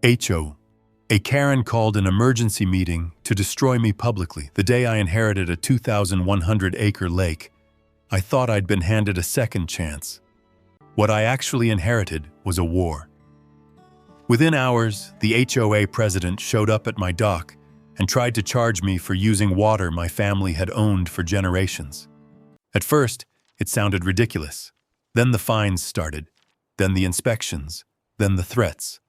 HOA Karen called an emergency meeting to destroy me publicly. The day I inherited a 2,100-acre lake, I thought I'd been handed a second chance. What I actually inherited was a war. Within hours, the HOA president showed up at my dock and tried to charge me for using water my family had owned for generations. At first, it sounded ridiculous. Then the fines started, then the inspections, then the threats.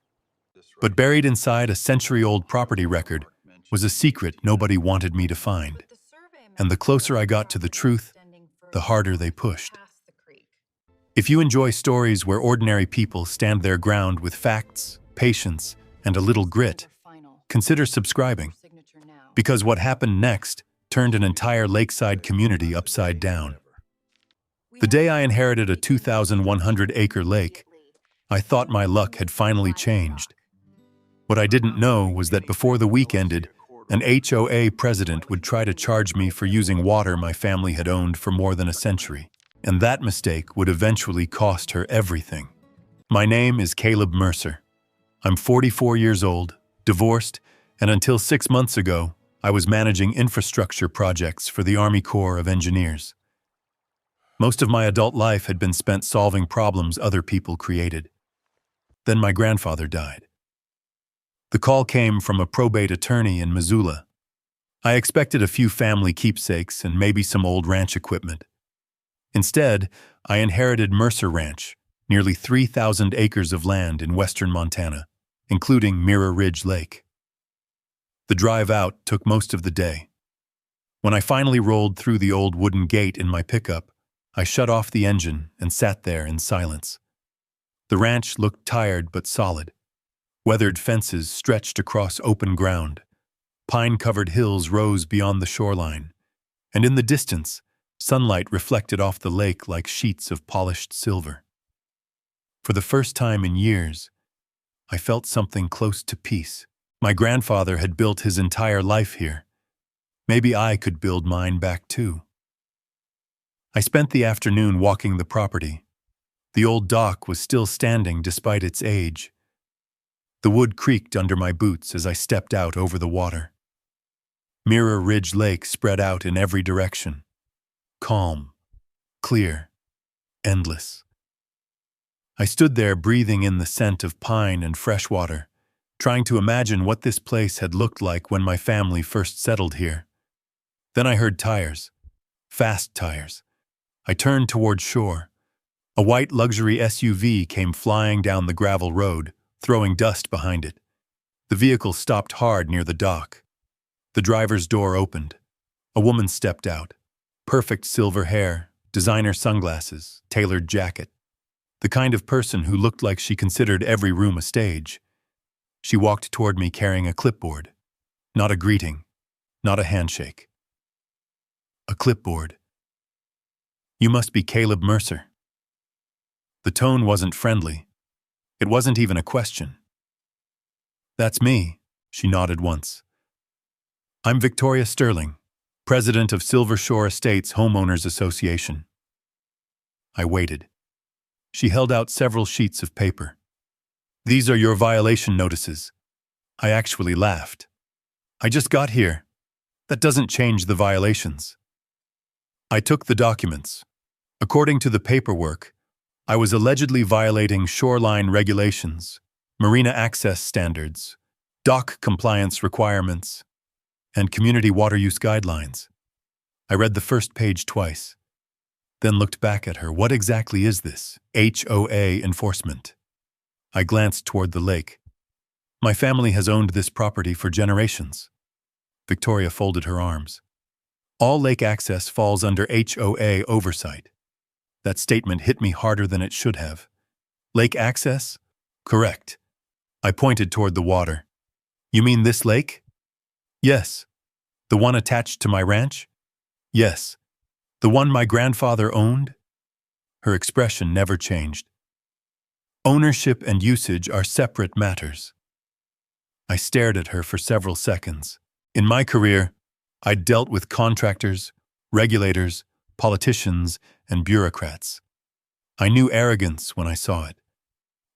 But buried inside a century-old property record was a secret nobody wanted me to find. And the closer I got to the truth, the harder they pushed. If you enjoy stories where ordinary people stand their ground with facts, patience, and a little grit, consider subscribing. Because what happened next turned an entire lakeside community upside down. The day I inherited a 2,100-acre lake, I thought my luck had finally changed. What I didn't know was that before the week ended, an HOA president would try to charge me for using water my family had owned for more than a century. And that mistake would eventually cost her everything. My name is Caleb Mercer. I'm 44 years old, divorced, and until 6 months ago, I was managing infrastructure projects for the Army Corps of Engineers. Most of my adult life had been spent solving problems other people created. Then my grandfather died. The call came from a probate attorney in Missoula. I expected a few family keepsakes and maybe some old ranch equipment. Instead, I inherited Mercer Ranch, nearly 3,000 acres of land in western Montana, including Mirror Ridge Lake. The drive out took most of the day. When I finally rolled through the old wooden gate in my pickup, I shut off the engine and sat there in silence. The ranch looked tired but solid. Weathered fences stretched across open ground. Pine-covered hills rose beyond the shoreline, and in the distance, sunlight reflected off the lake like sheets of polished silver. For the first time in years, I felt something close to peace. My grandfather had built his entire life here. Maybe I could build mine back too. I spent the afternoon walking the property. The old dock was still standing despite its age. The wood creaked under my boots as I stepped out over the water. Mirror Ridge Lake spread out in every direction. Calm, clear, endless. I stood there breathing in the scent of pine and fresh water, trying to imagine what this place had looked like when my family first settled here. Then I heard tires. Fast tires. I turned toward shore. A white luxury SUV came flying down the gravel road, throwing dust behind it. The vehicle stopped hard near the dock. The driver's door opened. A woman stepped out. Perfect silver hair, designer sunglasses, tailored jacket. The kind of person who looked like she considered every room a stage. She walked toward me carrying a clipboard. Not a greeting, not a handshake. A clipboard. "You must be Caleb Mercer." The tone wasn't friendly. It wasn't even a question. "That's me," she nodded once. "I'm Victoria Sterling, president of Silver Shore Estates Homeowners Association." I waited. She held out several sheets of paper. "These are your violation notices." I actually laughed. "I just got here. That doesn't change the violations." I took the documents. According to the paperwork, I was allegedly violating shoreline regulations, marina access standards, dock compliance requirements, and community water use guidelines. I read the first page twice, then looked back at her. What exactly is this? HOA enforcement. I glanced toward the lake. My family has owned this property for generations. Victoria folded her arms. All lake access falls under HOA oversight. That statement hit me harder than it should have. Lake access? Correct. I pointed toward the water. "You mean this lake?" "Yes." "The one attached to my ranch?" "Yes." "The one my grandfather owned?" Her expression never changed. Ownership and usage are separate matters. I stared at her for several seconds. In my career, I'd dealt with contractors, regulators, politicians, and bureaucrats. I knew arrogance when I saw it.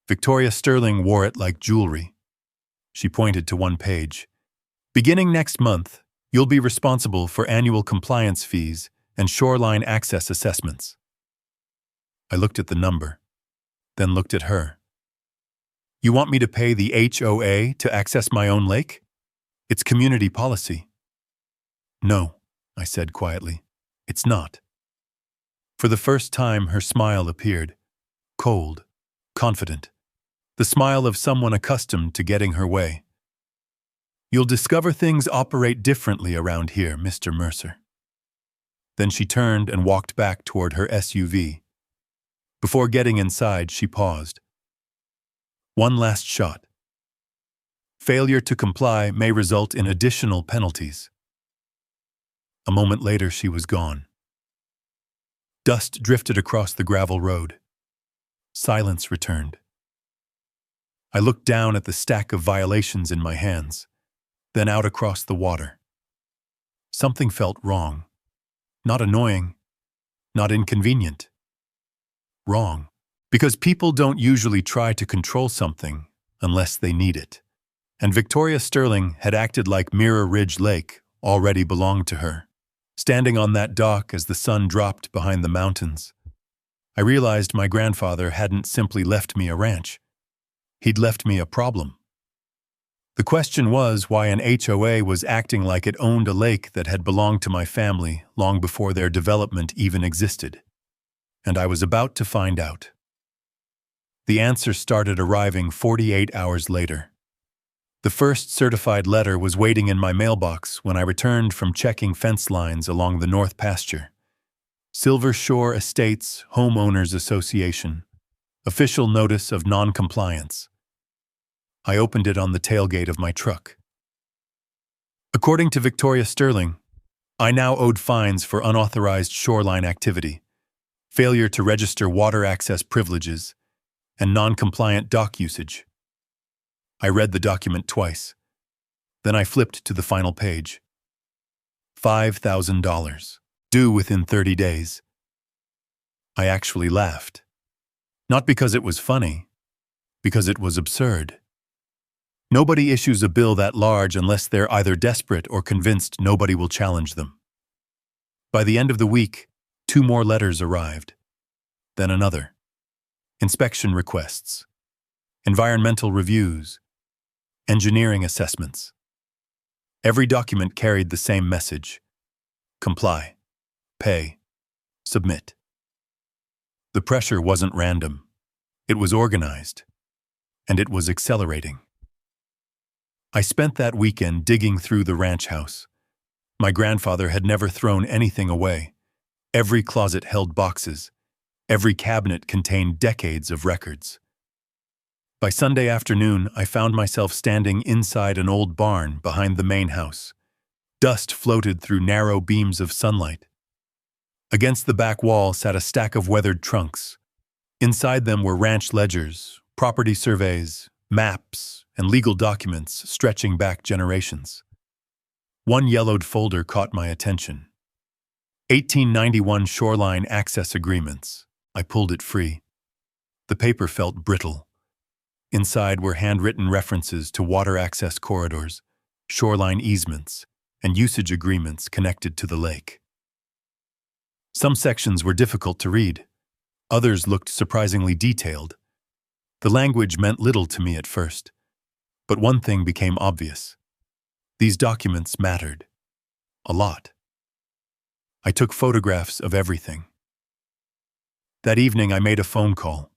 Victoria Sterling wore it like jewelry. She pointed to one page. Beginning next month, you'll be responsible for annual compliance fees and shoreline access assessments. I looked at the number, then looked at her. You want me to pay the HOA to access my own lake? It's community policy. No, I said quietly. It's not. For the first time, her smile appeared. Cold, confident. The smile of someone accustomed to getting her way. You'll discover things operate differently around here, Mr. Mercer. Then she turned and walked back toward her SUV. Before getting inside, she paused. One last shot. Failure to comply may result in additional penalties. A moment later, she was gone. Dust drifted across the gravel road. Silence returned. I looked down at the stack of violations in my hands, then out across the water. Something felt wrong. Not annoying, not inconvenient. Wrong, because people don't usually try to control something unless they need it. And Victoria Sterling had acted like Mirror Ridge Lake already belonged to her. Standing on that dock as the sun dropped behind the mountains, I realized my grandfather hadn't simply left me a ranch. He'd left me a problem. The question was why an HOA was acting like it owned a lake that had belonged to my family long before their development even existed. And I was about to find out. The answer started arriving 48 hours later. The first certified letter was waiting in my mailbox when I returned from checking fence lines along the north pasture. Silver Shore Estates Homeowners Association. Official notice of non-compliance. I opened it on the tailgate of my truck. According to Victoria Sterling, I now owed fines for unauthorized shoreline activity, failure to register water access privileges, and non-compliant dock usage. I read the document twice. Then I flipped to the final page. $5,000, due within 30 days. I actually laughed. Not because it was funny, because it was absurd. Nobody issues a bill that large unless they're either desperate or convinced nobody will challenge them. By the end of the week, 2 more letters arrived. Then another. Inspection requests. Environmental reviews. Engineering assessments. Every document carried the same message. Comply. Pay. Submit. The pressure wasn't random. It was organized. And it was accelerating. I spent that weekend digging through the ranch house. My grandfather had never thrown anything away. Every closet held boxes. Every cabinet contained decades of records. By Sunday afternoon, I found myself standing inside an old barn behind the main house. Dust floated through narrow beams of sunlight. Against the back wall sat a stack of weathered trunks. Inside them were ranch ledgers, property surveys, maps, and legal documents stretching back generations. One yellowed folder caught my attention. 1891 Shoreline Access Agreements. I pulled it free. The paper felt brittle. Inside were handwritten references to water access corridors, shoreline easements, and usage agreements connected to the lake. Some sections were difficult to read. Others looked surprisingly detailed. The language meant little to me at first. But one thing became obvious. These documents mattered. A lot. I took photographs of everything. That evening, I made a phone call.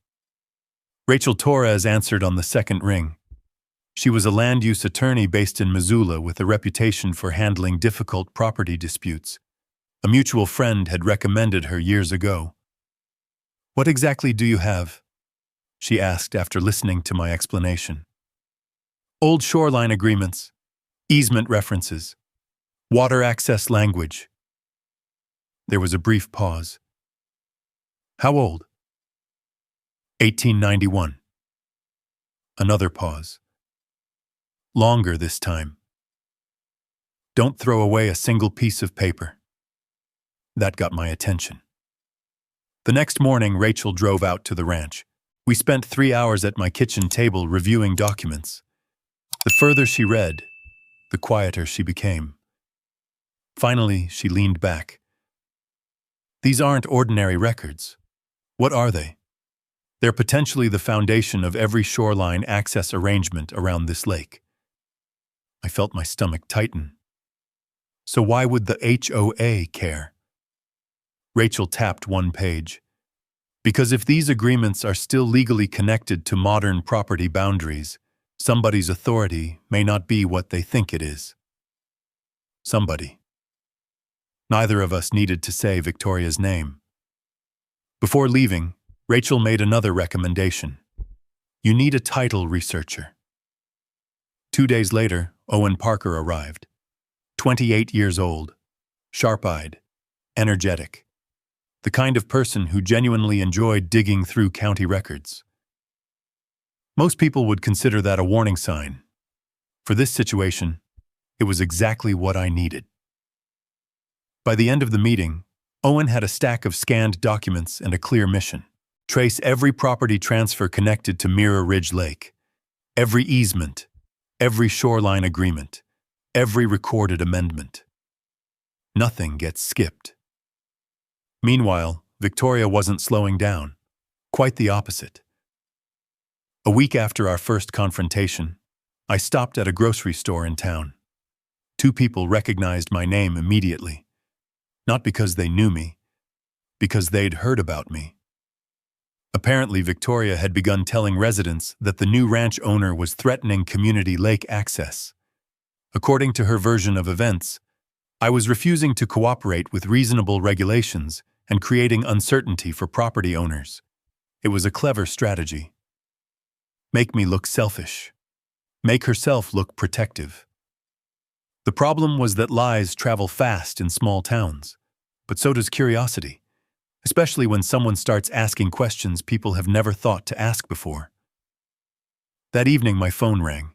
Rachel Torres answered on the second ring. She was a land use attorney based in Missoula with a reputation for handling difficult property disputes. A mutual friend had recommended her years ago. "What exactly do you have?" she asked after listening to my explanation. "Old shoreline agreements, easement references, water access language." There was a brief pause. "How old?" 1891. Another pause. Longer this time. "Don't throw away a single piece of paper." That got my attention. The next morning, Rachel drove out to the ranch. We spent 3 hours at my kitchen table reviewing documents. The further she read, the quieter she became. Finally, she leaned back. These aren't ordinary records. What are they? They're potentially the foundation of every shoreline access arrangement around this lake. I felt my stomach tighten. So why would the HOA care? Rachel tapped one page. Because if these agreements are still legally connected to modern property boundaries, somebody's authority may not be what they think it is. Somebody. Neither of us needed to say Victoria's name. Before leaving, Rachel made another recommendation. You need a title researcher. 2 days later, Owen Parker arrived. 28 years old, sharp-eyed, energetic. The kind of person who genuinely enjoyed digging through county records. Most people would consider that a warning sign. For this situation, it was exactly what I needed. By the end of the meeting, Owen had a stack of scanned documents and a clear mission. Trace every property transfer connected to Mirror Ridge Lake, every easement, every shoreline agreement, every recorded amendment. Nothing gets skipped. Meanwhile, Victoria wasn't slowing down. Quite the opposite. A week after our first confrontation, I stopped at a grocery store in town. 2 people recognized my name immediately. Not because they knew me, because they'd heard about me. Apparently, Victoria had begun telling residents that the new ranch owner was threatening community lake access. According to her version of events, I was refusing to cooperate with reasonable regulations and creating uncertainty for property owners. It was a clever strategy. Make me look selfish. Make herself look protective. The problem was that lies travel fast in small towns, but so does curiosity, especially when someone starts asking questions people have never thought to ask before. That evening, my phone rang.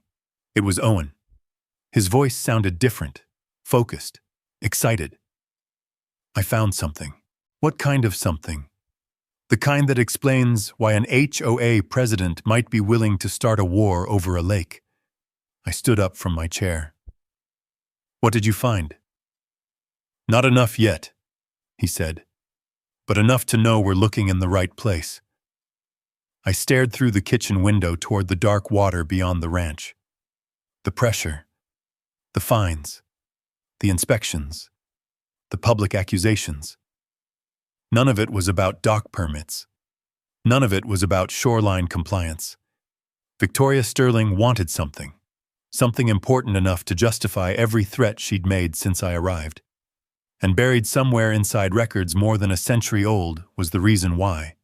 It was Owen. His voice sounded different, focused, excited. I found something. What kind of something? The kind that explains why an HOA president might be willing to start a war over a lake. I stood up from my chair. What did you find? Not enough yet, he said, but enough to know we're looking in the right place. I stared through the kitchen window toward the dark water beyond the ranch. The pressure, the fines, the inspections, the public accusations. None of it was about dock permits. None of it was about shoreline compliance. Victoria Sterling wanted something important enough to justify every threat she'd made since I arrived. And buried somewhere inside records more than a century old was the reason why.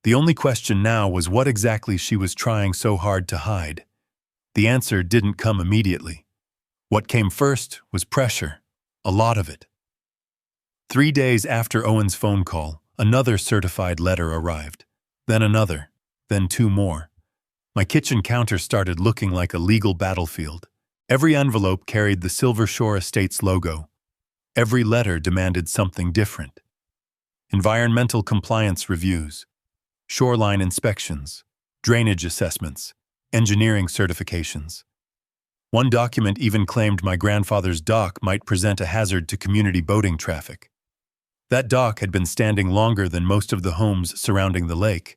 The only question now was what exactly she was trying so hard to hide. The answer didn't come immediately. What came first was pressure, a lot of it. 3 days after Owen's phone call, another certified letter arrived. Then another, then 2 more. My kitchen counter started looking like a legal battlefield. Every envelope carried the Silver Shore Estates logo. Every letter demanded something different. Environmental compliance reviews, shoreline inspections, drainage assessments, engineering certifications. One document even claimed my grandfather's dock might present a hazard to community boating traffic. That dock had been standing longer than most of the homes surrounding the lake.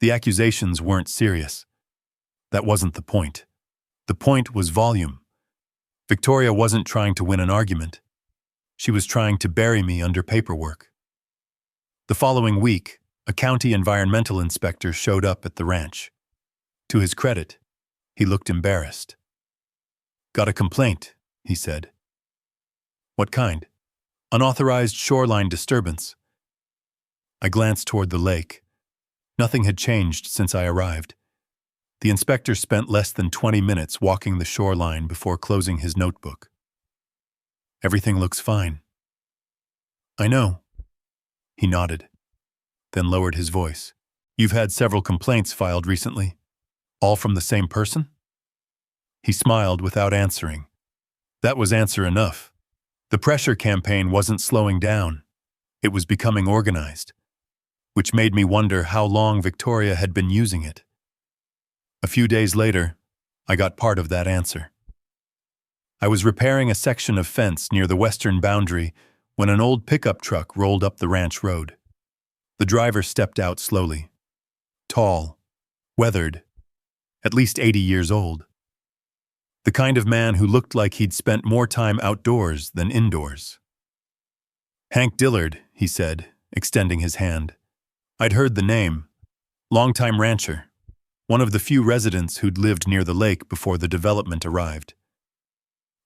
The accusations weren't serious. That wasn't the point. The point was volume. Victoria wasn't trying to win an argument. She was trying to bury me under paperwork. The following week, a county environmental inspector showed up at the ranch. To his credit, he looked embarrassed. "Got a complaint," he said. "What kind?" "Unauthorized shoreline disturbance." I glanced toward the lake. Nothing had changed since I arrived. The inspector spent less than 20 minutes walking the shoreline before closing his notebook. "Everything looks fine." "I know." He nodded, then lowered his voice. "You've had several complaints filed recently. All from the same person?" He smiled without answering. That was answer enough. The pressure campaign wasn't slowing down. It was becoming organized, which made me wonder how long Victoria had been using it. A few days later, I got part of that answer. I was repairing a section of fence near the western boundary when an old pickup truck rolled up the ranch road. The driver stepped out slowly. Tall, weathered, at least 80 years old. The kind of man who looked like he'd spent more time outdoors than indoors. "Hank Dillard," he said, extending his hand. I'd heard the name. Longtime rancher. One of the few residents who'd lived near the lake before the development arrived.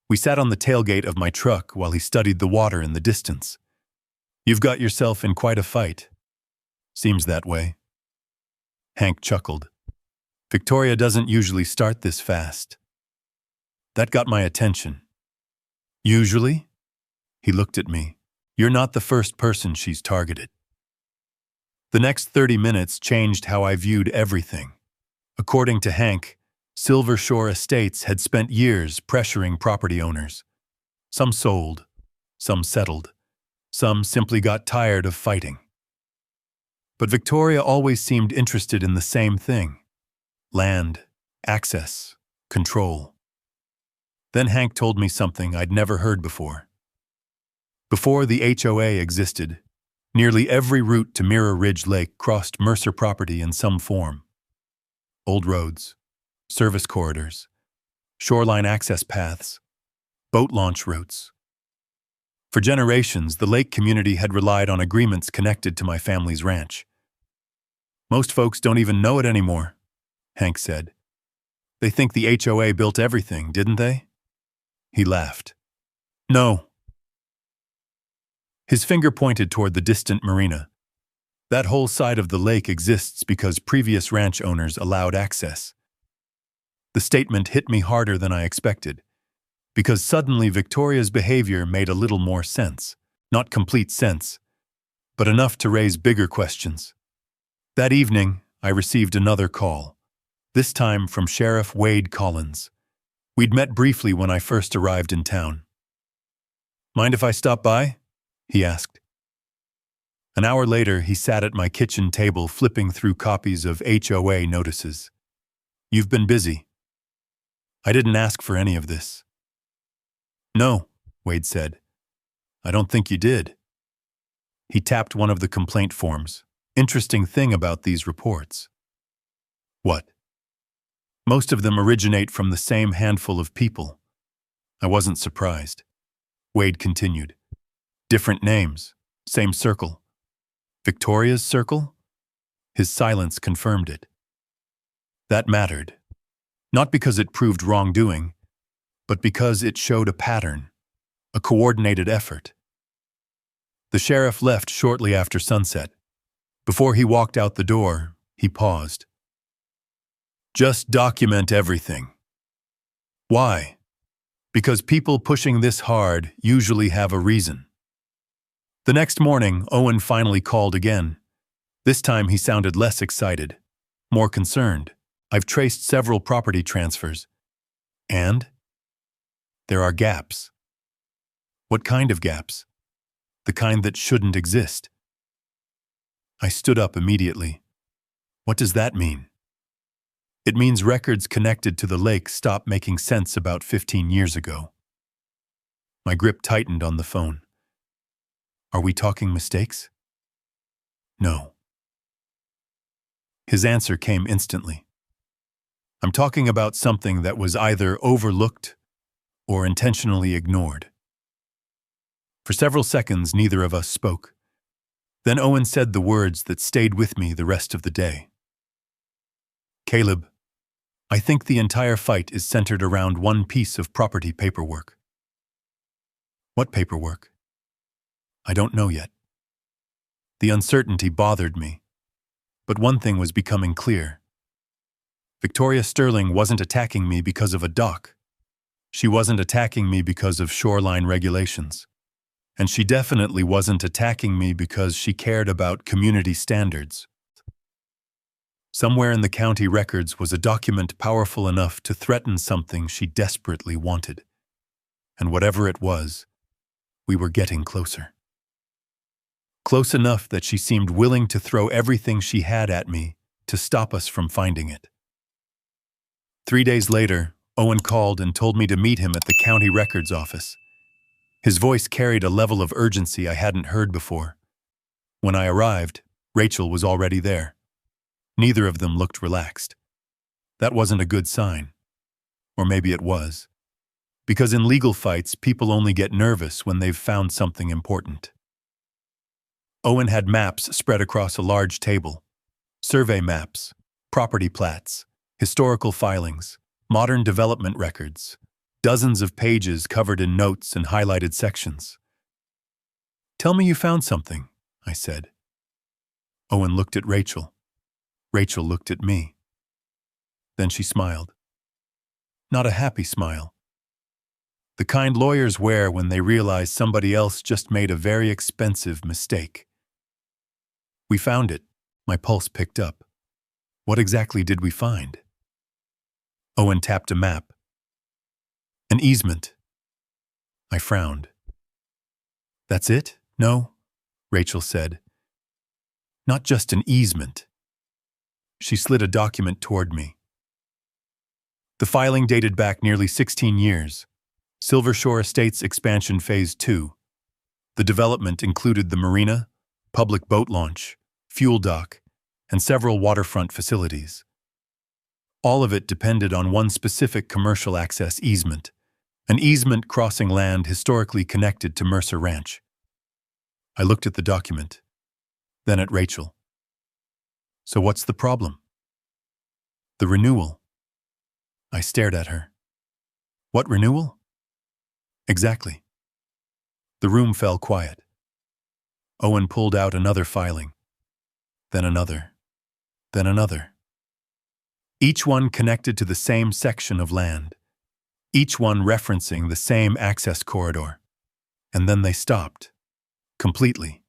We sat on the tailgate of my truck while he studied the water in the distance. "You've got yourself in quite a fight." "Seems that way." Hank chuckled. "Victoria doesn't usually start this fast." That got my attention. "Usually?" He looked at me. "You're not the first person she's targeted." The next 30 minutes changed how I viewed everything. According to Hank, Silver Shore Estates had spent years pressuring property owners. Some sold, some settled, some simply got tired of fighting. But Victoria always seemed interested in the same thing: land, access, control. Then Hank told me something I'd never heard before. Before the HOA existed, nearly every route to Mirror Ridge Lake crossed Mercer property in some form. Old roads, service corridors, shoreline access paths, boat launch routes. For generations, the lake community had relied on agreements connected to my family's ranch. "Most folks don't even know it anymore," Hank said. "They think the HOA built everything, didn't they?" He laughed. "No." His finger pointed toward the distant marina. "That whole side of the lake exists because previous ranch owners allowed access." The statement hit me harder than I expected, because suddenly Victoria's behavior made a little more sense. Not complete sense, but enough to raise bigger questions. That evening, I received another call, this time from Sheriff Wade Collins. We'd met briefly when I first arrived in town. "Mind if I stop by?" he asked. An hour later, he sat at my kitchen table flipping through copies of HOA notices. "You've been busy." "I didn't ask for any of this." "No," Wade said. "I don't think you did." He tapped one of the complaint forms. "Interesting thing about these reports." "What?" "Most of them originate from the same handful of people." I wasn't surprised. Wade continued. "Different names, same circle." "Victoria's circle?" His silence confirmed it. That mattered. Not because it proved wrongdoing, but because it showed a pattern, a coordinated effort. The sheriff left shortly after sunset. Before he walked out the door, he paused. "Just document everything." "Why?" "Because people pushing this hard usually have a reason." The next morning, Owen finally called again. This time he sounded less excited, more concerned. "I've traced several property transfers. And? There are gaps." "What kind of gaps?" "The kind that shouldn't exist." I stood up immediately. "What does that mean?" "It means records connected to the lake stopped making sense about 15 years ago." My grip tightened on the phone. "Are we talking mistakes?" "No." His answer came instantly. "I'm talking about something that was either overlooked or intentionally ignored." For several seconds, neither of us spoke. Then Owen said the words that stayed with me the rest of the day. "Caleb, I think the entire fight is centered around one piece of property paperwork." "What paperwork?" "I don't know yet." The uncertainty bothered me, but one thing was becoming clear. Victoria Sterling wasn't attacking me because of a dock. She wasn't attacking me because of shoreline regulations. And she definitely wasn't attacking me because she cared about community standards. Somewhere in the county records was a document powerful enough to threaten something she desperately wanted. And whatever it was, we were getting closer. Close enough that she seemed willing to throw everything she had at me to stop us from finding it. 3 days later, Owen called and told me to meet him at the county records office. His voice carried a level of urgency I hadn't heard before. When I arrived, Rachel was already there. Neither of them looked relaxed. That wasn't a good sign. Or maybe it was. Because in legal fights, people only get nervous when they've found something important. Owen had maps spread across a large table. Survey maps, property plats, historical filings, modern development records, dozens of pages covered in notes and highlighted sections. "Tell me you found something," I said. Owen looked at Rachel. Rachel looked at me. Then she smiled. Not a happy smile. The kind lawyers wear when they realize somebody else just made a very expensive mistake. "We found it." My pulse picked up. "What exactly did we find?" Owen tapped a map. "An easement." I frowned. "That's it?" "No," Rachel said. "Not just an easement." She slid a document toward me. The filing dated back nearly 16 years. Silver Shore Estates Expansion Phase 2. The development included the marina, public boat launch, fuel dock, and several waterfront facilities. All of it depended on one specific commercial access easement, an easement crossing land historically connected to Mercer Ranch. I looked at the document, then at Rachel. "So what's the problem?" "The renewal." I stared at her. "What renewal?" "Exactly." The room fell quiet. Owen pulled out another filing, then another, then another. Each one connected to the same section of land, each one referencing the same access corridor. And then they stopped. Completely.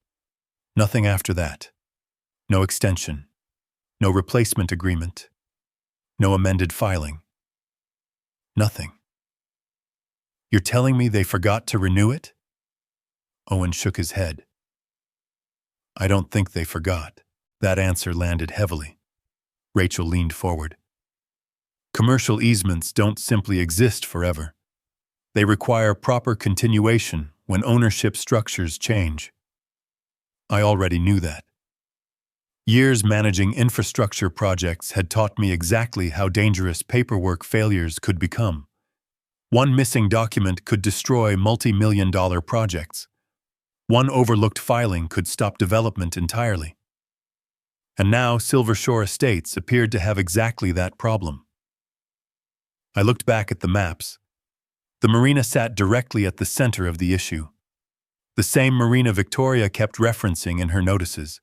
Nothing after that. No extension. No replacement agreement. No amended filing. Nothing. "You're telling me they forgot to renew it?" Owen shook his head. "I don't think they forgot." That answer landed heavily. Rachel leaned forward. "Commercial easements don't simply exist forever. They require proper continuation when ownership structures change." I already knew that. Years managing infrastructure projects had taught me exactly how dangerous paperwork failures could become. One missing document could destroy multi-million-dollar projects. One overlooked filing could stop development entirely. And now Silver Shore Estates appeared to have exactly that problem. I looked back at the maps. The marina sat directly at the center of the issue. The same marina Victoria kept referencing in her notices.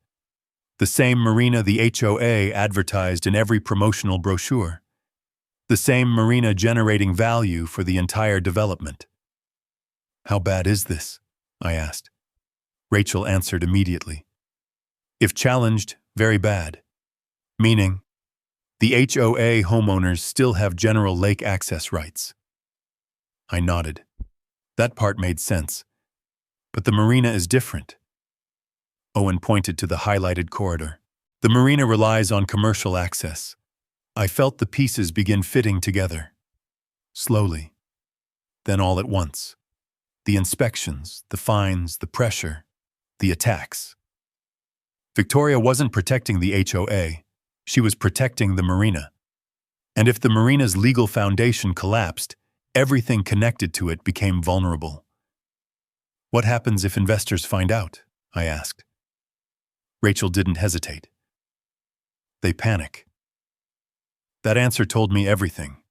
The same marina the HOA advertised in every promotional brochure. The same marina generating value for the entire development. "How bad is this?" I asked. Rachel answered immediately. "If challenged, very bad." Meaning, the HOA homeowners still have general lake access rights. I nodded. That part made sense. But the marina is different. Owen pointed to the highlighted corridor. "The marina relies on commercial access." I felt the pieces begin fitting together. Slowly. Then all at once. The inspections, the fines, the pressure, the attacks. Victoria wasn't protecting the HOA. She was protecting the marina. And if the marina's legal foundation collapsed, everything connected to it became vulnerable. "What happens if investors find out?" I asked. Rachel didn't hesitate. "They panic." That answer told me everything.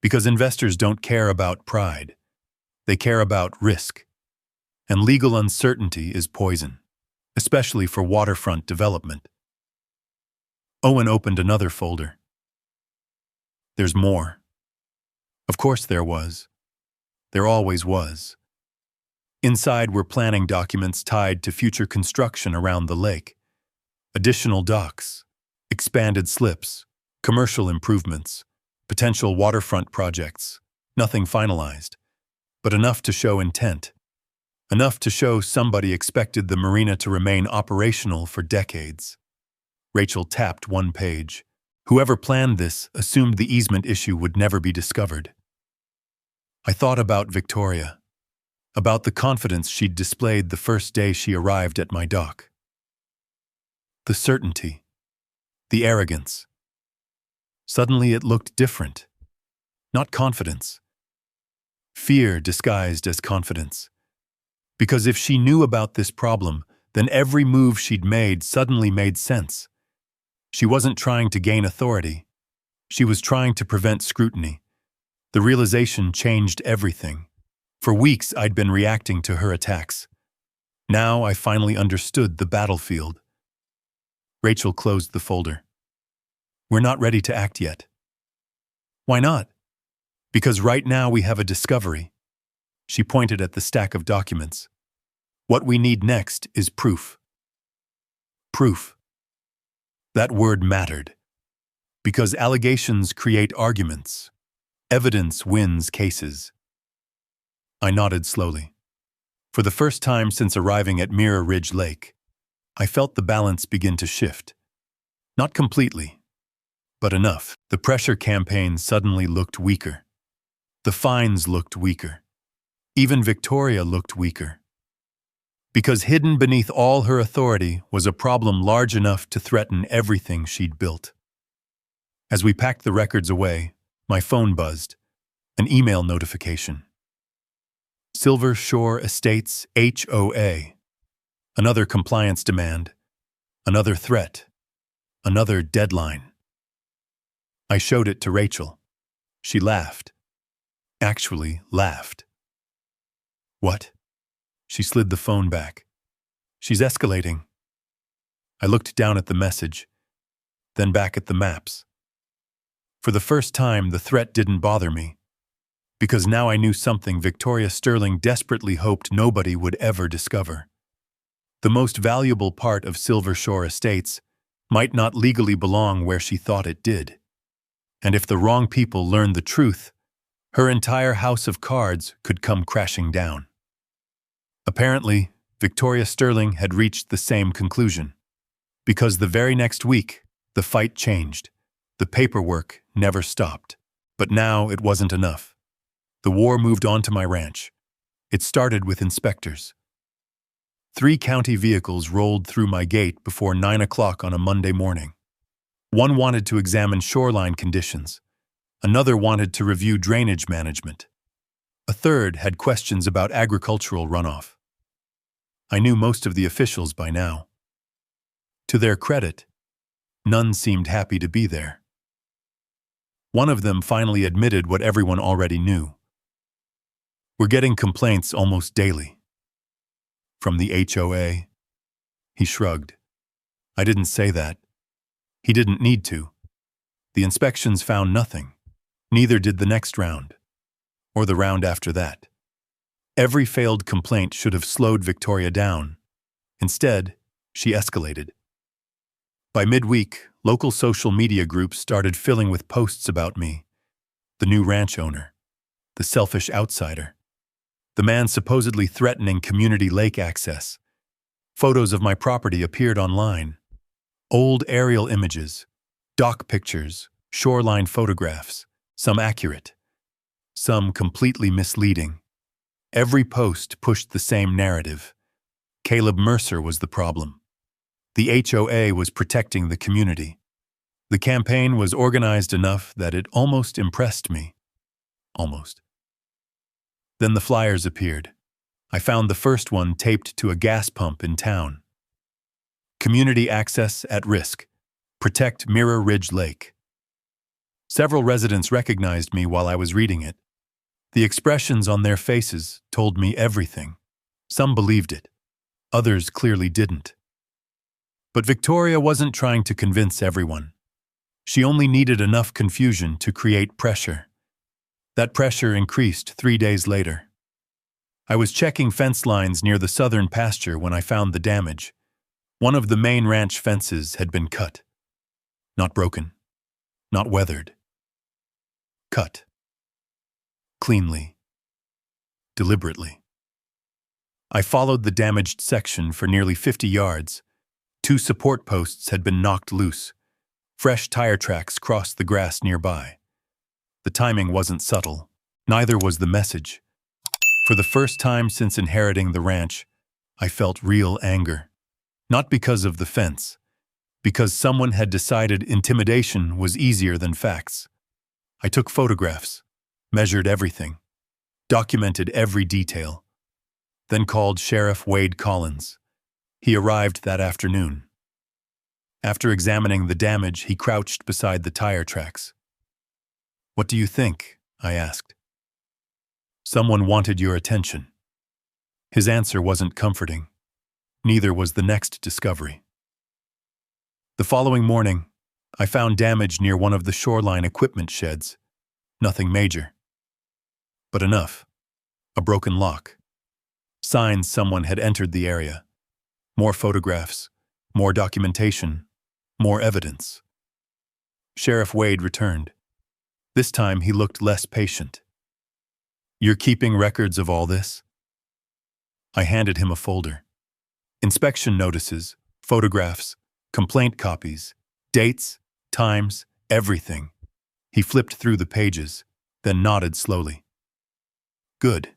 Because investors don't care about pride. They care about risk. And legal uncertainty is poison, especially for waterfront development. Owen opened another folder. "There's more." Of course there was. There always was. Inside were planning documents tied to future construction around the lake. Additional docks, expanded slips, commercial improvements, potential waterfront projects. Nothing finalized, but enough to show intent. Enough to show somebody expected the marina to remain operational for decades. Rachel tapped one page. Whoever planned this assumed the easement issue would never be discovered. I thought about Victoria, about the confidence she'd displayed the first day she arrived at my dock. The certainty, the arrogance. Suddenly it looked different. Not confidence. Fear disguised as confidence. Because if she knew about this problem, then every move she'd made suddenly made sense. She wasn't trying to gain authority. She was trying to prevent scrutiny. The realization changed everything. For weeks I'd been reacting to her attacks. Now I finally understood the battlefield. Rachel closed the folder. We're not ready to act yet. Why not? Because right now we have a discovery. She pointed at the stack of documents. What we need next is proof. Proof. That word mattered. Because allegations create arguments. Evidence wins cases. I nodded slowly. For the first time since arriving at Mirror Ridge Lake, I felt the balance begin to shift. Not completely, but enough. The pressure campaign suddenly looked weaker. The fines looked weaker. Even Victoria looked weaker. Because hidden beneath all her authority was a problem large enough to threaten everything she'd built. As we packed the records away, my phone buzzed. An email notification. Silver Shore Estates HOA. Another compliance demand. Another threat. Another deadline. I showed it to Rachel. She laughed. Actually laughed. What? She slid the phone back. She's escalating. I looked down at the message, then back at the maps. For the first time, the threat didn't bother me, because now I knew something Victoria Sterling desperately hoped nobody would ever discover. The most valuable part of Silver Shore Estates might not legally belong where she thought it did. And if the wrong people learned the truth, her entire house of cards could come crashing down. Apparently, Victoria Sterling had reached the same conclusion. Because the very next week, the fight changed. The paperwork never stopped. But now it wasn't enough. The war moved on to my ranch. It started with inspectors. 3 county vehicles rolled through my gate before 9 o'clock on a Monday morning. One wanted to examine shoreline conditions. Another wanted to review drainage management. A third had questions about agricultural runoff. I knew most of the officials by now. To their credit, none seemed happy to be there. One of them finally admitted what everyone already knew. We're getting complaints almost daily. From the HOA? He shrugged. I didn't say that. He didn't need to. The inspections found nothing. Neither did the next round. Or the round after that. Every failed complaint should have slowed Victoria down. Instead, she escalated. By midweek, local social media groups started filling with posts about me. The new ranch owner. The selfish outsider. The man supposedly threatening community lake access. Photos of my property appeared online. Old aerial images, dock pictures, shoreline photographs, some accurate, some completely misleading. Every post pushed the same narrative. Caleb Mercer was the problem. The HOA was protecting the community. The campaign was organized enough that it almost impressed me. Almost. Then the flyers appeared. I found the first one taped to a gas pump in town. Community access at risk. Protect Mirror Ridge Lake. Several residents recognized me while I was reading it. The expressions on their faces told me everything. Some believed it. Others clearly didn't. But Victoria wasn't trying to convince everyone. She only needed enough confusion to create pressure. That pressure increased 3 days later. I was checking fence lines near the southern pasture when I found the damage. One of the main ranch fences had been cut. Not broken. Not weathered. Cut. Cleanly. Deliberately. I followed the damaged section for nearly 50 yards. 2 support posts had been knocked loose. Fresh tire tracks crossed the grass nearby. The timing wasn't subtle. Neither was the message. For the first time since inheriting the ranch, I felt real anger. Not because of the fence, because someone had decided intimidation was easier than facts. I took photographs, measured everything, documented every detail, then called Sheriff Wade Collins. He arrived that afternoon. After examining the damage, he crouched beside the tire tracks. "What do you think?" I asked. "Someone wanted your attention." His answer wasn't comforting. Neither was the next discovery. The following morning, I found damage near one of the shoreline equipment sheds. Nothing major, but enough. A broken lock. Signs someone had entered the area. More photographs, more documentation, more evidence. Sheriff Wade returned. This time he looked less patient. "You're keeping records of all this?" I handed him a folder. Inspection notices, photographs, complaint copies, dates, times, everything. He flipped through the pages, then nodded slowly. "Good."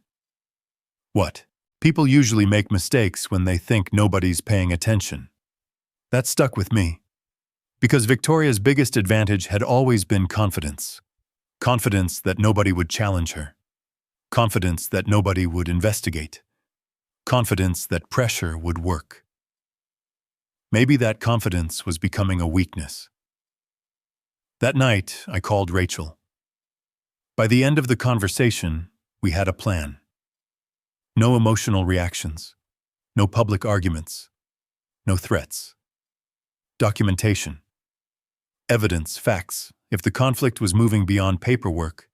"What?" "People usually make mistakes when they think nobody's paying attention." That stuck with me, because Victoria's biggest advantage had always been confidence. Confidence that nobody would challenge her. Confidence that nobody would investigate. Confidence that pressure would work. Maybe that confidence was becoming a weakness. That night, I called Rachel. By the end of the conversation, we had a plan. No emotional reactions. No public arguments. No threats. Documentation. Evidence, facts. If the conflict was moving beyond paperwork,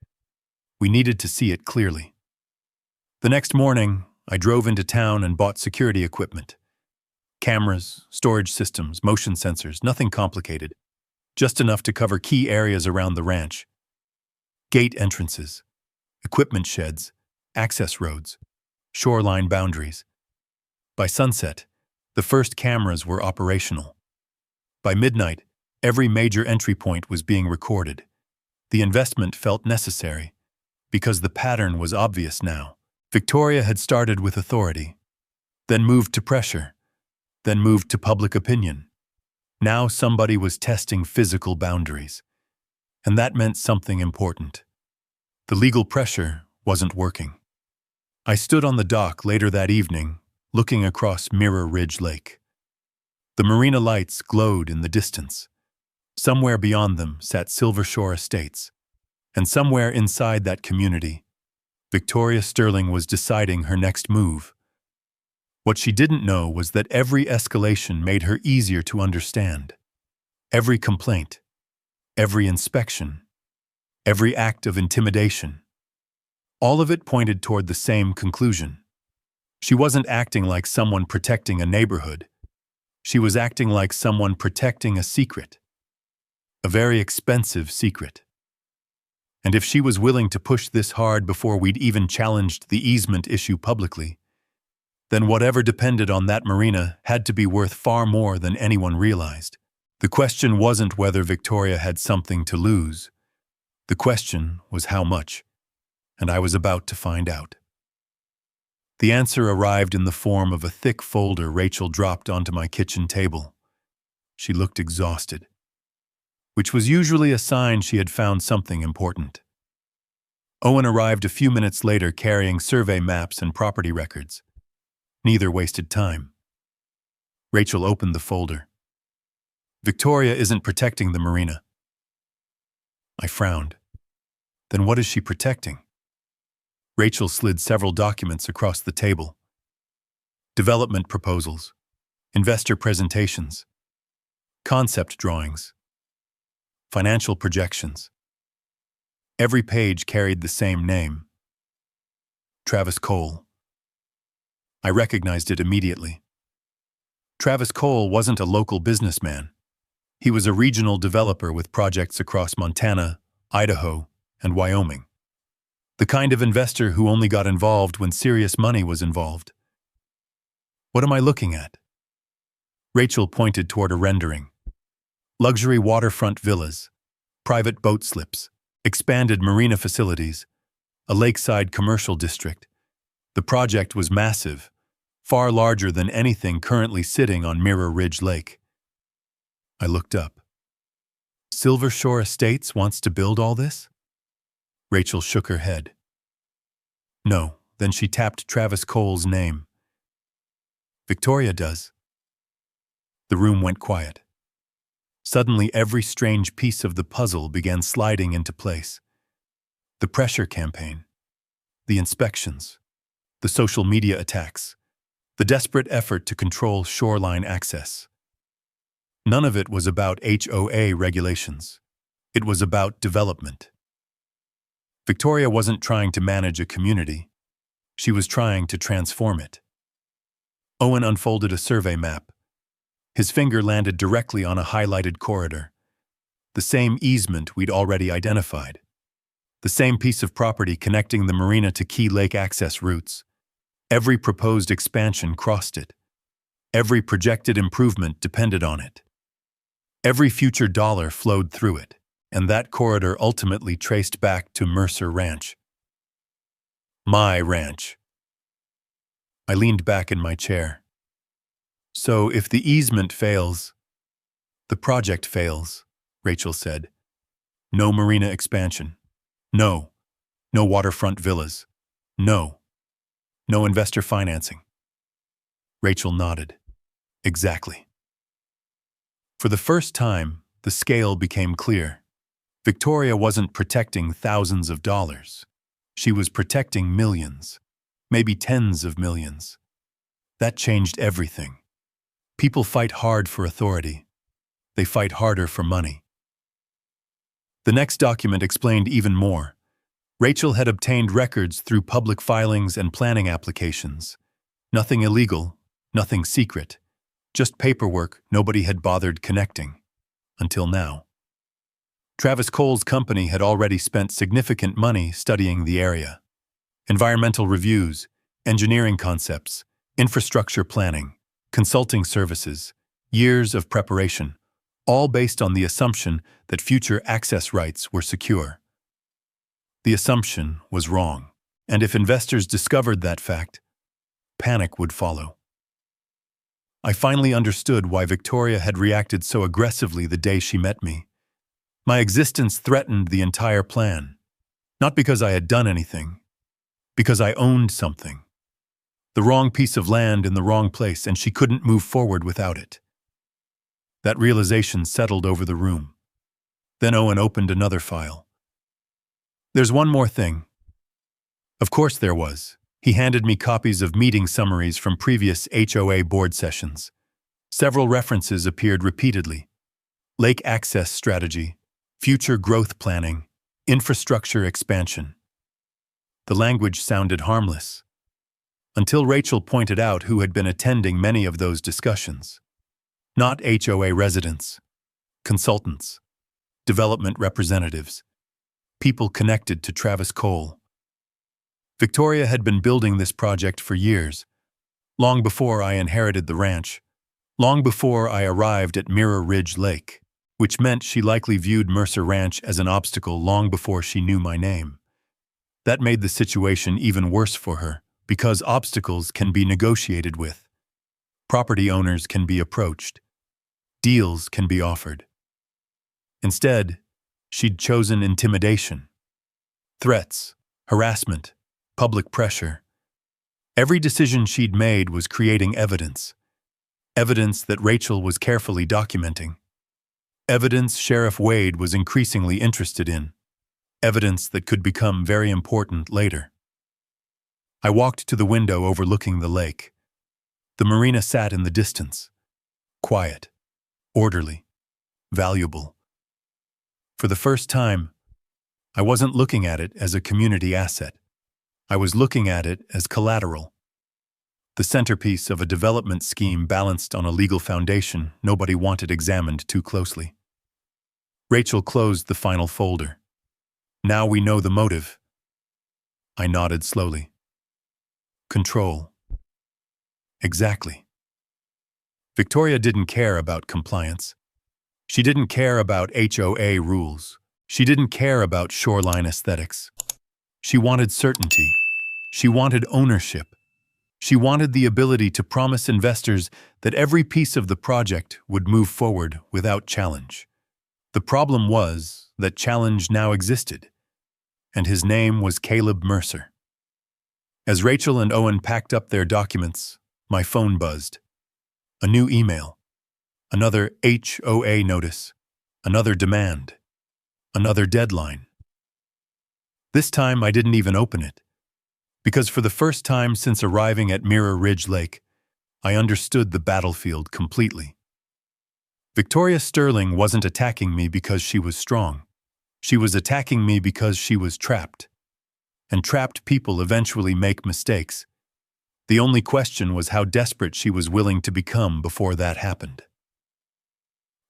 we needed to see it clearly. The next morning, I drove into town and bought security equipment. Cameras, storage systems, motion sensors, nothing complicated. Just enough to cover key areas around the ranch. Gate entrances, equipment sheds, access roads, shoreline boundaries. By sunset, the first cameras were operational. By midnight, every major entry point was being recorded. The investment felt necessary, because the pattern was obvious now. Victoria had started with authority, then moved to pressure, then moved to public opinion. Now somebody was testing physical boundaries, and that meant something important. The legal pressure wasn't working. I stood on the dock later that evening, looking across Mirror Ridge Lake. The marina lights glowed in the distance. Somewhere beyond them sat Silver Shore Estates, and somewhere inside that community, Victoria Sterling was deciding her next move. What she didn't know was that every escalation made her easier to understand. Every complaint, every inspection, every act of intimidation. All of it pointed toward the same conclusion. She wasn't acting like someone protecting a neighborhood. She was acting like someone protecting a secret. A very expensive secret. And if she was willing to push this hard before we'd even challenged the easement issue publicly, then whatever depended on that marina had to be worth far more than anyone realized. The question wasn't whether Victoria had something to lose. The question was how much, and I was about to find out. The answer arrived in the form of a thick folder Rachel dropped onto my kitchen table. She looked exhausted, which was usually a sign she had found something important. Owen arrived a few minutes later carrying survey maps and property records. Neither wasted time. Rachel opened the folder. "Victoria isn't protecting the marina." I frowned. Then what is she protecting? Rachel slid several documents across the table. Development proposals, investor presentations, concept drawings, financial projections. Every page carried the same name. Travis Cole. I recognized it immediately. Travis Cole wasn't a local businessman. He was a regional developer with projects across Montana, Idaho, and Wyoming. The kind of investor who only got involved when serious money was involved. What am I looking at? Rachel pointed toward a rendering. Luxury waterfront villas, private boat slips, expanded marina facilities, a lakeside commercial district. The project was massive, far larger than anything currently sitting on Mirror Ridge Lake. I looked up. Silver Shore Estates wants to build all this? Rachel shook her head. No, then she tapped Travis Cole's name. Victoria does. The room went quiet. Suddenly, every strange piece of the puzzle began sliding into place. The pressure campaign, the inspections, the social media attacks, the desperate effort to control shoreline access. None of it was about HOA regulations. It was about development. Victoria wasn't trying to manage a community. She was trying to transform it. Owen unfolded a survey map. His finger landed directly on a highlighted corridor. The same easement we'd already identified. The same piece of property connecting the marina to key lake access routes. Every proposed expansion crossed it. Every projected improvement depended on it. Every future dollar flowed through it, and that corridor ultimately traced back to Mercer Ranch. My ranch. I leaned back in my chair. So if the easement fails, the project fails, Rachel said. No marina expansion. No. No waterfront villas. No. No investor financing. Rachel nodded. Exactly. For the first time, the scale became clear. Victoria wasn't protecting thousands of dollars. She was protecting millions, maybe tens of millions. That changed everything. People fight hard for authority. They fight harder for money. The next document explained even more. Rachel had obtained records through public filings and planning applications. Nothing illegal, nothing secret, just paperwork nobody had bothered connecting. Until now. Travis Cole's company had already spent significant money studying the area. Environmental reviews, engineering concepts, infrastructure planning, consulting services, years of preparation, all based on the assumption that future access rights were secure. The assumption was wrong, and if investors discovered that fact, panic would follow. I finally understood why Victoria had reacted so aggressively the day she met me. My existence threatened the entire plan, not because I had done anything, because I owned something. The wrong piece of land in the wrong place, and she couldn't move forward without it. That realization settled over the room. Then Owen opened another file. There's one more thing. Of course there was. He handed me copies of meeting summaries from previous HOA board sessions. Several references appeared repeatedly. Lake access strategy, future growth planning, infrastructure expansion. The language sounded harmless. Until Rachel pointed out who had been attending many of those discussions. Not HOA residents, consultants, development representatives, people connected to Travis Cole. Victoria had been building this project for years, long before I inherited the ranch, long before I arrived at Mirror Ridge Lake, which meant she likely viewed Mercer Ranch as an obstacle long before she knew my name. That made the situation even worse for her, because obstacles can be negotiated with. Property owners can be approached. Deals can be offered. Instead, she'd chosen intimidation, threats, harassment, public pressure. Every decision she'd made was creating evidence. Evidence that Rachel was carefully documenting. Evidence Sheriff Wade was increasingly interested in. Evidence that could become very important later. I walked to the window overlooking the lake. The marina sat in the distance. Quiet, orderly, valuable. For the first time, I wasn't looking at it as a community asset. I was looking at it as collateral. The centerpiece of a development scheme balanced on a legal foundation nobody wanted examined too closely. Rachel closed the final folder. Now we know the motive. I nodded slowly. Control. Exactly. Victoria didn't care about compliance. She didn't care about HOA rules. She didn't care about shoreline aesthetics. She wanted certainty. She wanted ownership. She wanted the ability to promise investors that every piece of the project would move forward without challenge. The problem was that challenge now existed, and his name was Caleb Mercer. As Rachel and Owen packed up their documents, my phone buzzed. A new email. Another HOA notice. Another demand. Another deadline. This time I didn't even open it, because for the first time since arriving at Mirror Ridge Lake, I understood the battlefield completely. Victoria Sterling wasn't attacking me because she was strong. She was attacking me because she was trapped. And trapped people eventually make mistakes. The only question was how desperate she was willing to become before that happened.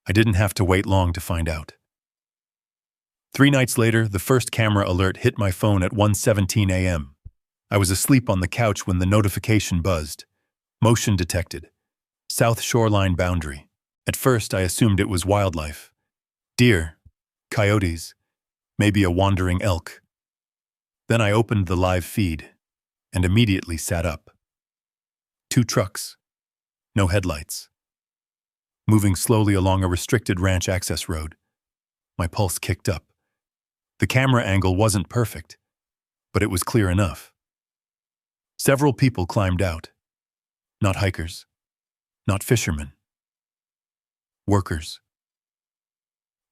I didn't have to wait long to find out. 3 nights later, the first camera alert hit my phone at 1:17 a.m. I was asleep on the couch when the notification buzzed. Motion detected. South shoreline boundary. At first, I assumed it was wildlife. Deer, coyotes, maybe a wandering elk. Then I opened the live feed and immediately sat up. 2 trucks. No headlights. Moving slowly along a restricted ranch access road. My pulse kicked up. The camera angle wasn't perfect, but it was clear enough. Several people climbed out. Not hikers. Not fishermen. Workers.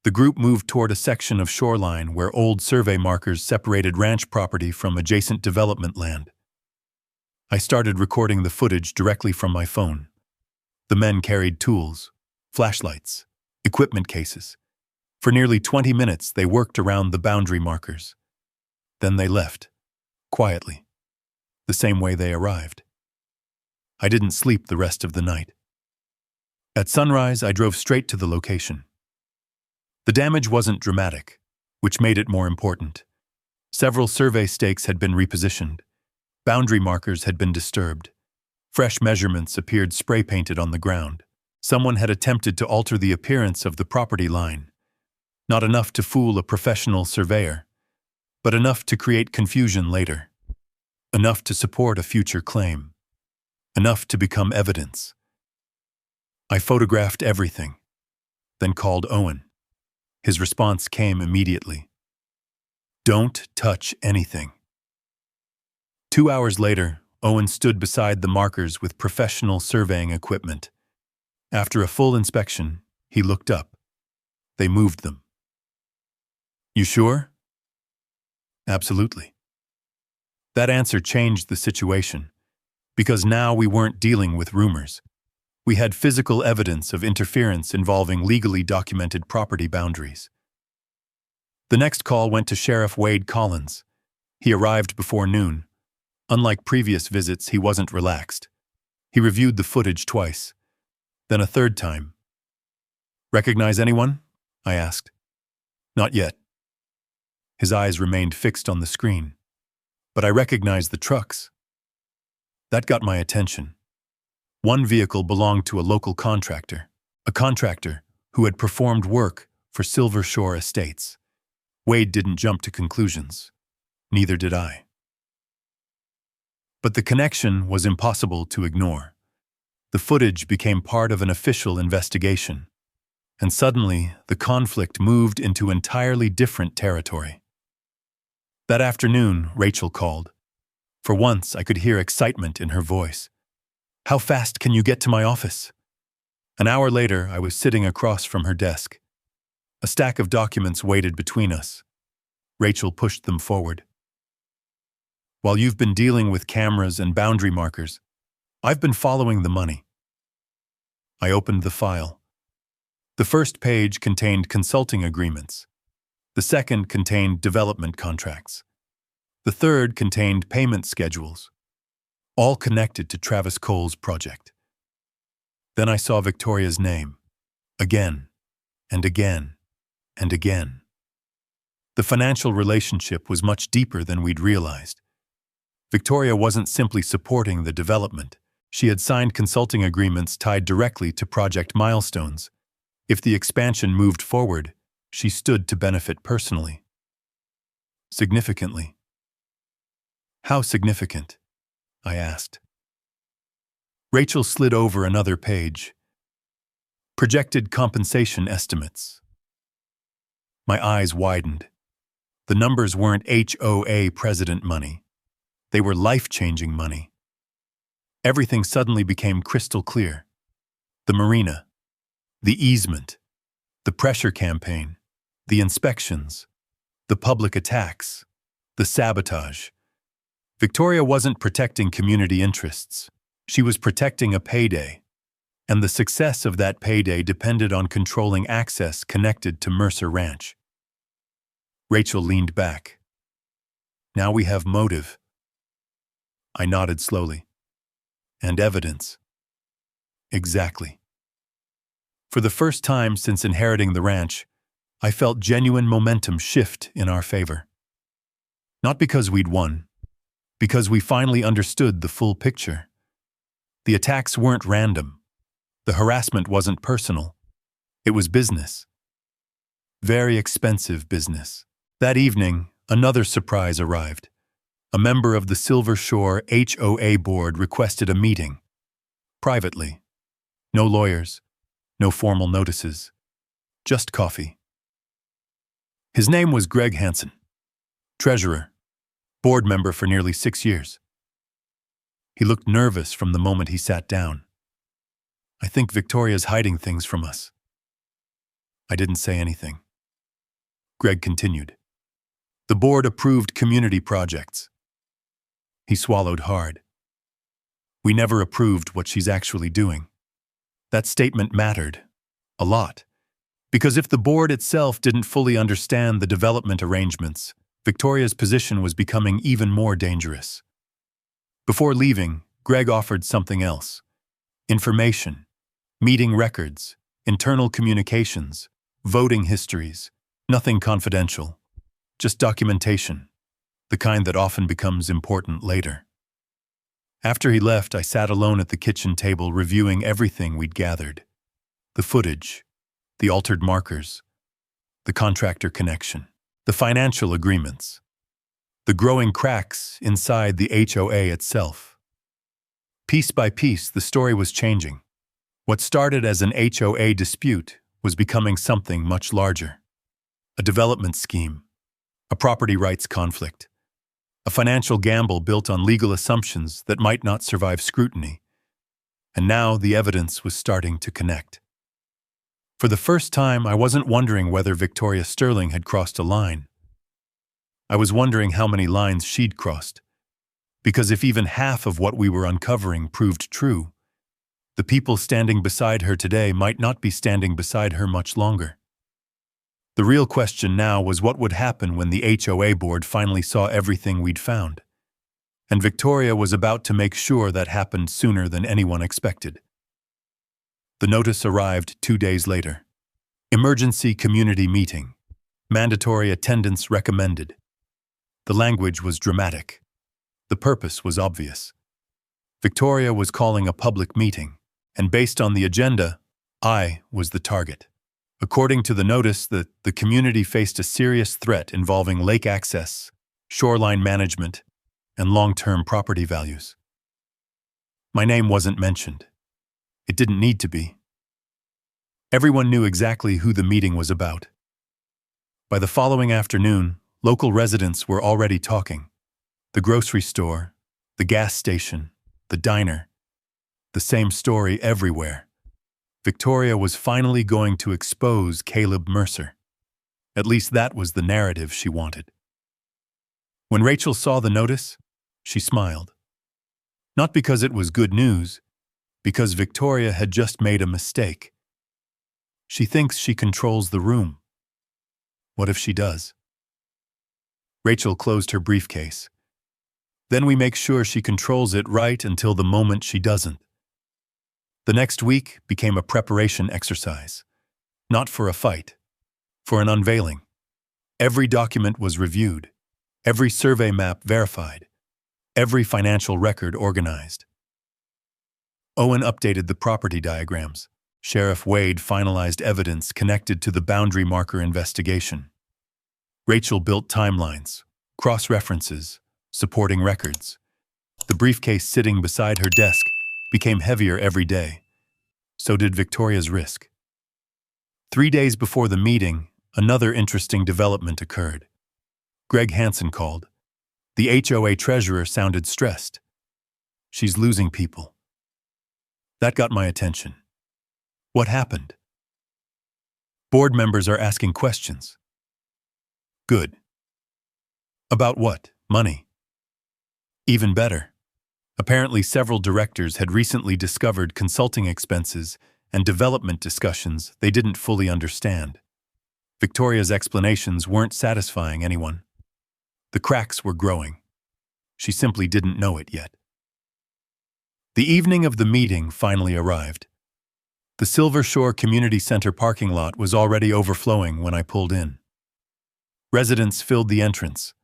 The group moved toward a section of shoreline where old survey markers separated ranch property from adjacent development land. I started recording the footage directly from my phone. The men carried tools, flashlights, equipment cases. For nearly 20 minutes, they worked around the boundary markers. Then they left, quietly, the same way they arrived. I didn't sleep the rest of the night. At sunrise, I drove straight to the location. The damage wasn't dramatic, which made it more important. Several survey stakes had been repositioned. Boundary markers had been disturbed. Fresh measurements appeared spray-painted on the ground. Someone had attempted to alter the appearance of the property line. Not enough to fool a professional surveyor, but enough to create confusion later. Enough to support a future claim. Enough to become evidence. I photographed everything, then called Owen. His response came immediately. Don't touch anything. 2 hours later, Owen stood beside the markers with professional surveying equipment. After a full inspection, he looked up. They moved them. You sure? Absolutely. That answer changed the situation, because now we weren't dealing with rumors. We had physical evidence of interference involving legally documented property boundaries. The next call went to Sheriff Wade Collins. He arrived before noon. Unlike previous visits, he wasn't relaxed. He reviewed the footage twice, then a third time. Recognize anyone? I asked. Not yet. His eyes remained fixed on the screen. But I recognized the trucks. That got my attention. One vehicle belonged to a local contractor, a contractor who had performed work for Silver Shore Estates. Wade didn't jump to conclusions. Neither did I. But the connection was impossible to ignore. The footage became part of an official investigation, and suddenly the conflict moved into entirely different territory. That afternoon, Rachel called. For once, I could hear excitement in her voice. How fast can you get to my office? An hour later, I was sitting across from her desk. A stack of documents waited between us. Rachel pushed them forward. While you've been dealing with cameras and boundary markers, I've been following the money. I opened the file. The first page contained consulting agreements. The second contained development contracts. The third contained payment schedules, all connected to Travis Cole's project. Then I saw Victoria's name, again, and again, and again. The financial relationship was much deeper than we'd realized. Victoria wasn't simply supporting the development. She had signed consulting agreements tied directly to project milestones. If the expansion moved forward, she stood to benefit personally. Significantly. How significant? I asked. Rachel slid over another page. Projected compensation estimates. My eyes widened. The numbers weren't HOA president money. They were life-changing money. Everything suddenly became crystal clear. The marina, the easement, the pressure campaign, the inspections, the public attacks, the sabotage. Victoria wasn't protecting community interests. She was protecting a payday. And the success of that payday depended on controlling access connected to Mercer Ranch. Rachel leaned back. Now we have motive. I nodded slowly. And evidence. Exactly. For the first time since inheriting the ranch, I felt genuine momentum shift in our favor. Not because we'd won, because we finally understood the full picture. The attacks weren't random. The harassment wasn't personal. It was business. Very expensive business. That evening, another surprise arrived. A member of the Silver Shore HOA board requested a meeting. Privately. No lawyers. No formal notices. Just coffee. His name was Greg Hansen. Treasurer. Board member for nearly 6 years. He looked nervous from the moment he sat down. I think Victoria's hiding things from us. I didn't say anything. Greg continued. The board approved community projects. He swallowed hard. We never approved what she's actually doing. That statement mattered. A lot. Because if the board itself didn't fully understand the development arrangements, Victoria's position was becoming even more dangerous. Before leaving, Greg offered something else. Information. Meeting records, internal communications, voting histories, nothing confidential, just documentation, the kind that often becomes important later. After he left, I sat alone at the kitchen table reviewing everything we'd gathered. The footage, the altered markers, the contractor connection, the financial agreements, the growing cracks inside the HOA itself. Piece by piece, the story was changing. What started as an HOA dispute was becoming something much larger. A development scheme, a property rights conflict, a financial gamble built on legal assumptions that might not survive scrutiny. And now the evidence was starting to connect. For the first time, I wasn't wondering whether Victoria Sterling had crossed a line. I was wondering how many lines she'd crossed. Because if even half of what we were uncovering proved true, the people standing beside her today might not be standing beside her much longer. The real question now was what would happen when the HOA board finally saw everything we'd found. And Victoria was about to make sure that happened sooner than anyone expected. The notice arrived 2 days later. Emergency community meeting. Mandatory attendance recommended. The language was dramatic. The purpose was obvious. Victoria was calling a public meeting. And based on the agenda, I was the target. According to the notice, the community faced a serious threat involving lake access, shoreline management, and long-term property values. My name wasn't mentioned. It didn't need to be. Everyone knew exactly who the meeting was about. By the following afternoon, local residents were already talking. The grocery store, the gas station, the diner. The same story everywhere. Victoria was finally going to expose Caleb Mercer. At least that was the narrative she wanted. When Rachel saw the notice, she smiled. Not because it was good news, because Victoria had just made a mistake. She thinks she controls the room. What if she does? Rachel closed her briefcase. Then we make sure she controls it right until the moment she doesn't. The next week became a preparation exercise. Not for a fight, for an unveiling. Every document was reviewed, every survey map verified, every financial record organized. Owen updated the property diagrams, Sheriff Wade finalized evidence connected to the boundary marker investigation. Rachel built timelines, cross-references, supporting records. The briefcase sitting beside her desk became heavier every day. So did Victoria's risk. 3 days before the meeting, another interesting development occurred. Greg Hansen called. The HOA treasurer sounded stressed. She's losing people. That got my attention. What happened? Board members are asking questions. Good. About what? Money. Even better. Apparently, several directors had recently discovered consulting expenses and development discussions they didn't fully understand. Victoria's explanations weren't satisfying anyone. The cracks were growing. She simply didn't know it yet. The evening of the meeting finally arrived. The Silver Shore Community Center parking lot was already overflowing when I pulled in. Residents filled the entrance.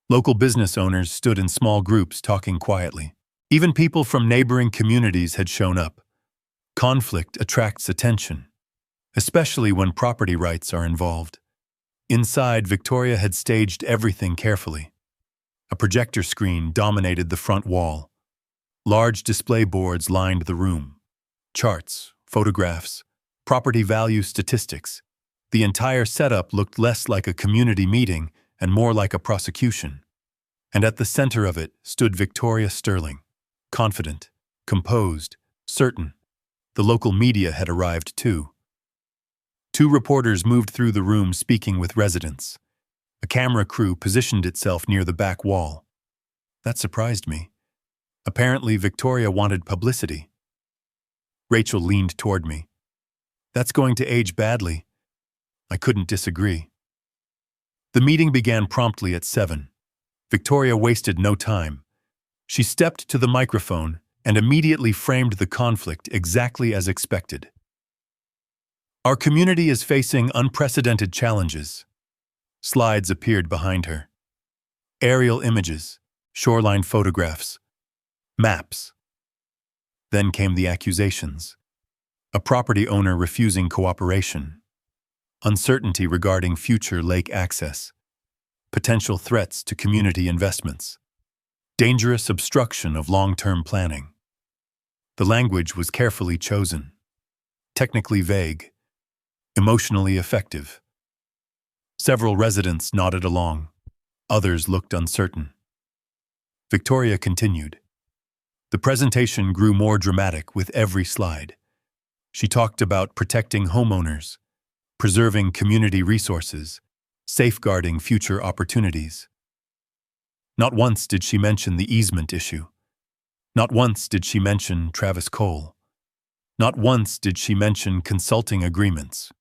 Local business owners stood in small groups talking quietly. Even people from neighboring communities had shown up. Conflict attracts attention, especially when property rights are involved. Inside, Victoria had staged everything carefully. A projector screen dominated the front wall. Large display boards lined the room. Charts, photographs, property value statistics. The entire setup looked less like a community meeting and more like a prosecution. And at the center of it stood Victoria Sterling, confident, composed, certain. The local media had arrived too. 2 reporters moved through the room speaking with residents. A camera crew positioned itself near the back wall. That surprised me. Apparently, Victoria wanted publicity. Rachel leaned toward me. That's going to age badly. I couldn't disagree. The meeting began promptly at 7. Victoria wasted no time. She stepped to the microphone and immediately framed the conflict exactly as expected. Our community is facing unprecedented challenges. Slides appeared behind her. Aerial images, shoreline photographs, maps. Then came the accusations. A property owner refusing cooperation. Uncertainty regarding future lake access. Potential threats to community investments. Dangerous obstruction of long-term planning. The language was carefully chosen. Technically vague. Emotionally effective. Several residents nodded along. Others looked uncertain. Victoria continued. The presentation grew more dramatic with every slide. She talked about protecting homeowners, preserving community resources, safeguarding future opportunities. Not once did she mention the easement issue. Not once did she mention Travis Cole. Not once did she mention consulting agreements,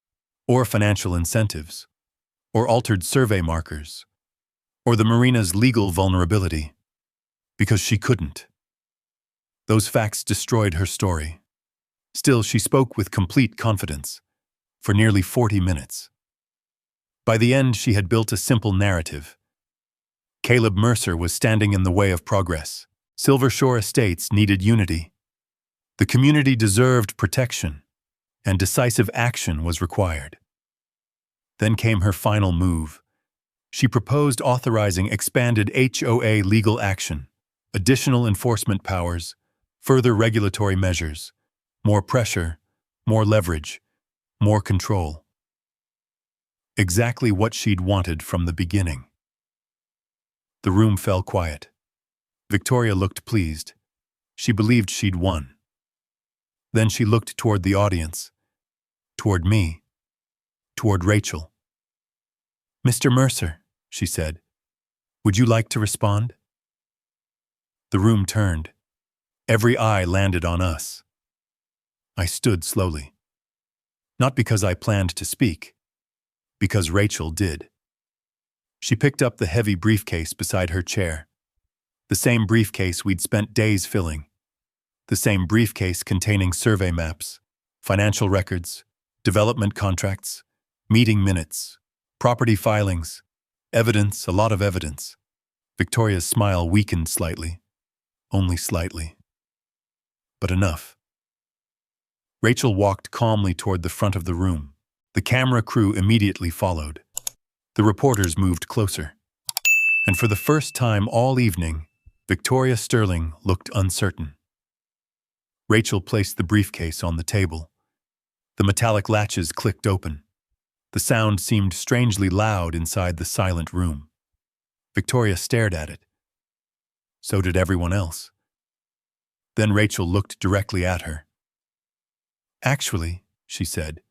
or financial incentives, or altered survey markers, or the marina's legal vulnerability, because she couldn't. Those facts destroyed her story. Still, she spoke with complete confidence, for nearly 40 minutes. By the end, she had built a simple narrative. Caleb Mercer was standing in the way of progress. Silver Shore Estates needed unity. The community deserved protection, and decisive action was required. Then came her final move. She proposed authorizing expanded HOA legal action, additional enforcement powers, further regulatory measures, more pressure, more leverage, more control. Exactly what she'd wanted from the beginning. The room fell quiet. Victoria looked pleased. She believed she'd won. Then she looked toward the audience, toward me, toward Rachel. "Mr. Mercer," she said, "would you like to respond?" The room turned. Every eye landed on us. I stood slowly. Not because I planned to speak, because Rachel did. She picked up the heavy briefcase beside her chair. The same briefcase we'd spent days filling. The same briefcase containing survey maps, financial records, development contracts, meeting minutes, property filings, evidence, a lot of evidence. Victoria's smile weakened slightly. Only slightly. But enough. Rachel walked calmly toward the front of the room. The camera crew immediately followed. The reporters moved closer. And for the first time all evening, Victoria Sterling looked uncertain. Rachel placed the briefcase on the table. The metallic latches clicked open. The sound seemed strangely loud inside the silent room. Victoria stared at it. So did everyone else. Then Rachel looked directly at her. "Actually," she said,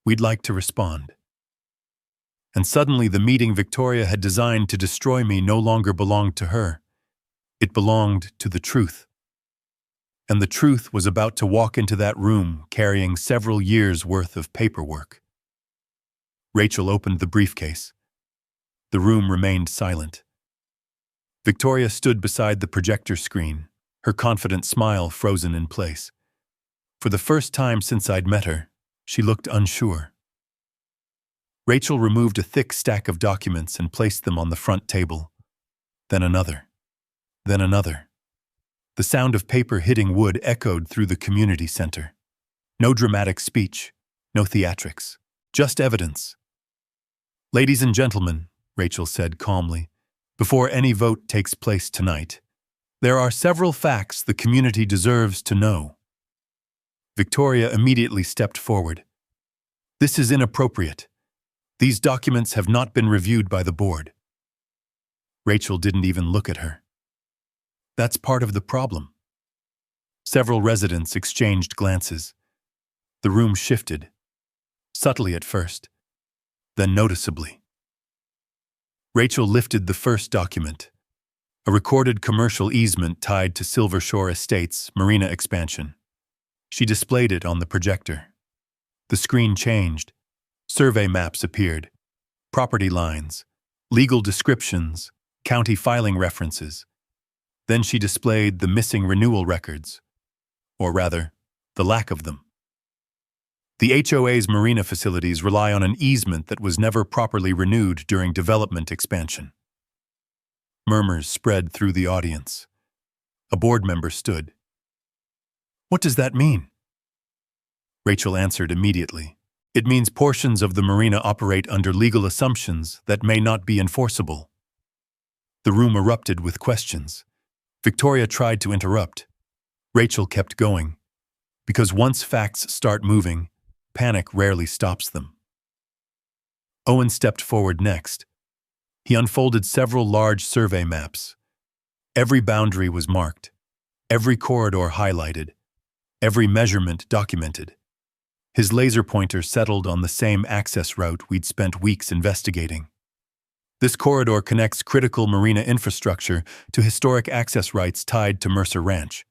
"we'd like to respond." And suddenly the meeting Victoria had designed to destroy me no longer belonged to her. It belonged to the truth. And the truth was about to walk into that room carrying several years' worth of paperwork. Rachel opened the briefcase. The room remained silent. Victoria stood beside the projector screen, her confident smile frozen in place. For the first time since I'd met her, she looked unsure. Rachel removed a thick stack of documents and placed them on the front table. Then another. Then another. The sound of paper hitting wood echoed through the community center. No dramatic speech, no theatrics, just evidence. "Ladies and gentlemen," Rachel said calmly, "before any vote takes place tonight, there are several facts the community deserves to know." Victoria immediately stepped forward. "This is inappropriate. These documents have not been reviewed by the board." Rachel didn't even look at her. That's part of the problem. Several residents exchanged glances. The room shifted, subtly at first, then noticeably. Rachel lifted the first document, a recorded commercial easement tied to Silver Shore Estates' marina expansion. She displayed it on the projector. The screen changed. Survey maps appeared, property lines, legal descriptions, county filing references. Then she displayed the missing renewal records, or rather, the lack of them. The HOA's marina facilities rely on an easement that was never properly renewed during development expansion. Murmurs spread through the audience. A board member stood. "What does that mean?" Rachel answered immediately. "It means portions of the marina operate under legal assumptions that may not be enforceable." The room erupted with questions. Victoria tried to interrupt. Rachel kept going. Because once facts start moving, panic rarely stops them. Owen stepped forward next. He unfolded several large survey maps. Every boundary was marked, every corridor highlighted, every measurement documented. His laser pointer settled on the same access route we'd spent weeks investigating. This corridor connects critical marina infrastructure to historic access rights tied to Mercer Ranch.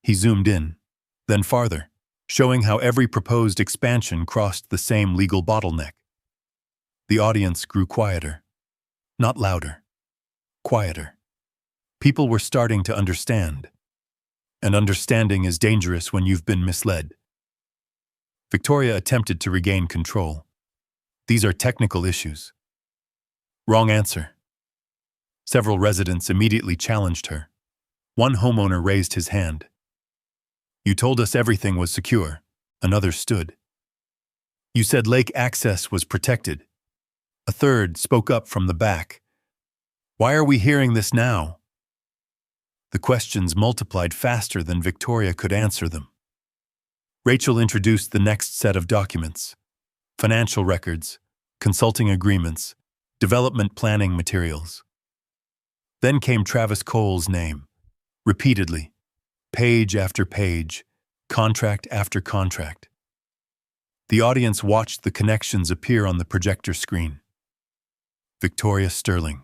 He zoomed in, then farther, showing how every proposed expansion crossed the same legal bottleneck. The audience grew quieter. Not louder. Quieter. People were starting to understand. And understanding is dangerous when you've been misled. Victoria attempted to regain control. "These are technical issues." "Wrong answer." Several residents immediately challenged her. One homeowner raised his hand. "You told us everything was secure." Another stood. "You said lake access was protected." A third spoke up from the back. "Why are we hearing this now?" The questions multiplied faster than Victoria could answer them. Rachel introduced the next set of documents: financial records, consulting agreements, development planning materials. Then came Travis Cole's name, repeatedly, page after page, contract after contract. The audience watched the connections appear on the projector screen. Victoria Sterling,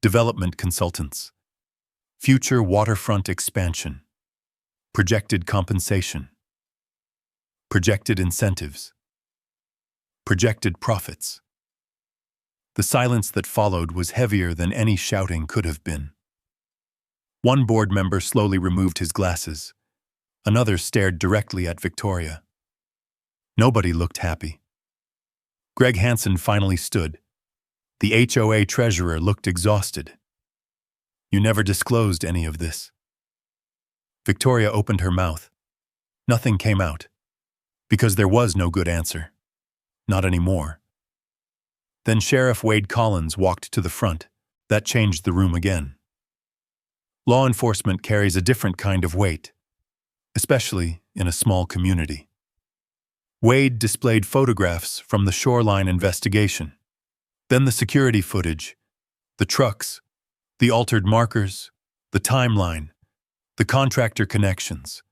development consultants, future waterfront expansion, projected compensation, projected incentives, projected profits. The silence that followed was heavier than any shouting could have been. One board member slowly removed his glasses. Another stared directly at Victoria. Nobody looked happy. Greg Hansen finally stood. The HOA treasurer looked exhausted. "You never disclosed any of this." Victoria opened her mouth. Nothing came out. because there was no good answer. Not anymore. Then Sheriff Wade Collins walked to the front. That changed the room again. Law enforcement carries a different kind of weight, especially in a small community. Wade displayed photographs from the shoreline investigation, then the security footage, the trucks, the altered markers, the timeline, the contractor connections.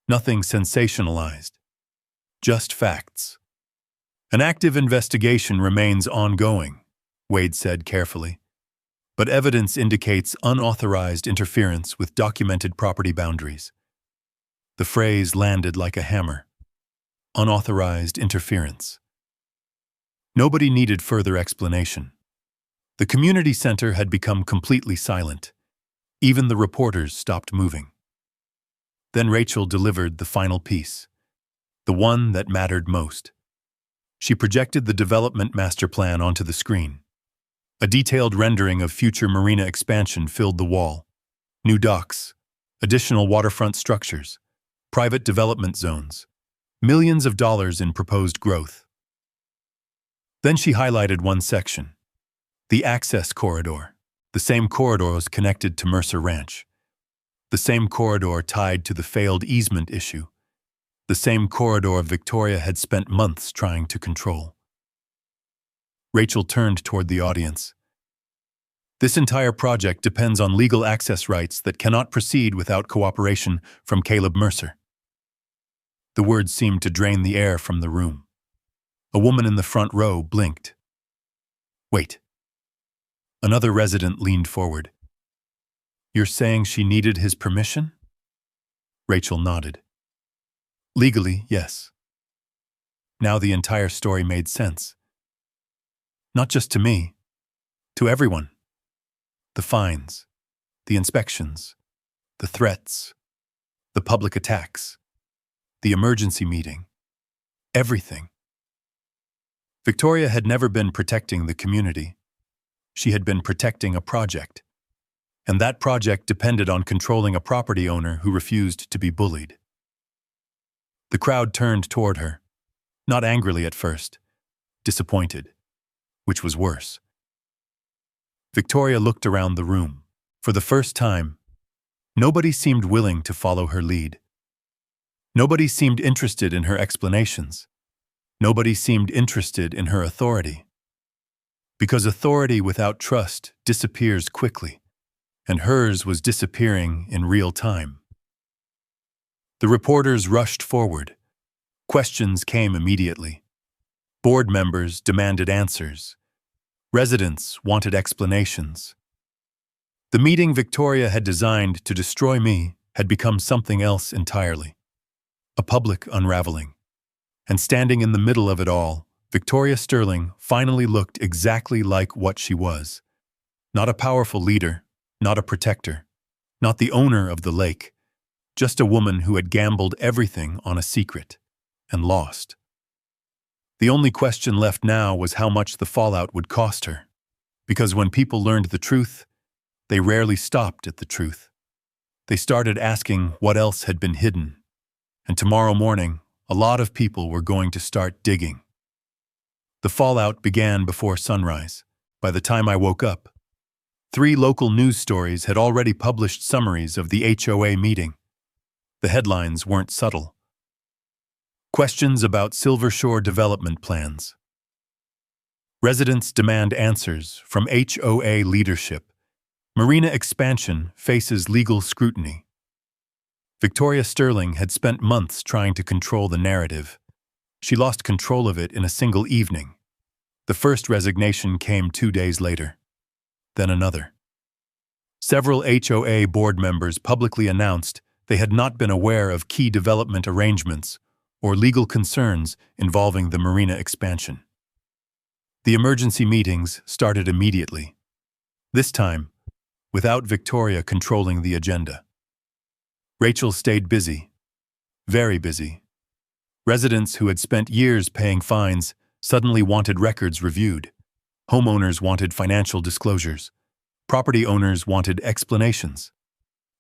Nothing sensationalized, just facts. An active investigation remains ongoing, Wade said carefully, but evidence indicates unauthorized interference with documented property boundaries. The phrase landed like a hammer. Unauthorized interference. Nobody needed further explanation. The community center had become completely silent. Even the reporters stopped moving. Then Rachel delivered the final piece, the one that mattered most. She projected the development master plan onto the screen. A detailed rendering of future marina expansion filled the wall. New docks, additional waterfront structures, private development zones, millions of dollars in proposed growth. Then she highlighted one section, the access corridor, the same corridors connected to Mercer Ranch, the same corridor tied to the failed easement issue, the same corridor Victoria had spent months trying to control. Rachel turned toward the audience. This entire project depends on legal access rights that cannot proceed without cooperation from Caleb Mercer. The words seemed to drain the air from the room. A woman in the front row blinked. Wait. Another resident leaned forward. You're saying she needed his permission? Rachel nodded. Legally, yes. Now the entire story made sense. Not just to me, to everyone. The fines, the inspections, the threats, the public attacks, the emergency meeting, everything. Victoria had never been protecting the community. She had been protecting a project. And that project depended on controlling a property owner who refused to be bullied. The crowd turned toward her, not angrily at first, disappointed, which was worse. Victoria looked around the room. For the first time, nobody seemed willing to follow her lead. Nobody seemed interested in her explanations. Nobody seemed interested in her authority. Because authority without trust disappears quickly, and hers was disappearing in real time. The reporters rushed forward. Questions came immediately. Board members demanded answers. Residents wanted explanations. The meeting Victoria had designed to destroy me had become something else entirely. A public unraveling. And standing in the middle of it all, Victoria Sterling finally looked exactly like what she was. Not a powerful leader, not a protector, not the owner of the lake, just a woman who had gambled everything on a secret and lost. The only question left now was how much the fallout would cost her, because when people learned the truth, they rarely stopped at the truth. They started asking what else had been hidden, and tomorrow morning, a lot of people were going to start digging. The fallout began before sunrise. By the time I woke up, 3 local news stories had already published summaries of the HOA meeting. The headlines weren't subtle. Questions about Silver Shore development plans. Residents demand answers from HOA leadership. Marina expansion faces legal scrutiny. Victoria Sterling had spent months trying to control the narrative. She lost control of it in a single evening. The first resignation came 2 days later. Then another. Several HOA board members publicly announced they had not been aware of key development arrangements or legal concerns involving the marina expansion. The emergency meetings started immediately. This time, without Victoria controlling the agenda. Rachel stayed busy, very busy. Residents who had spent years paying fines suddenly wanted records reviewed. Homeowners wanted financial disclosures. Property owners wanted explanations.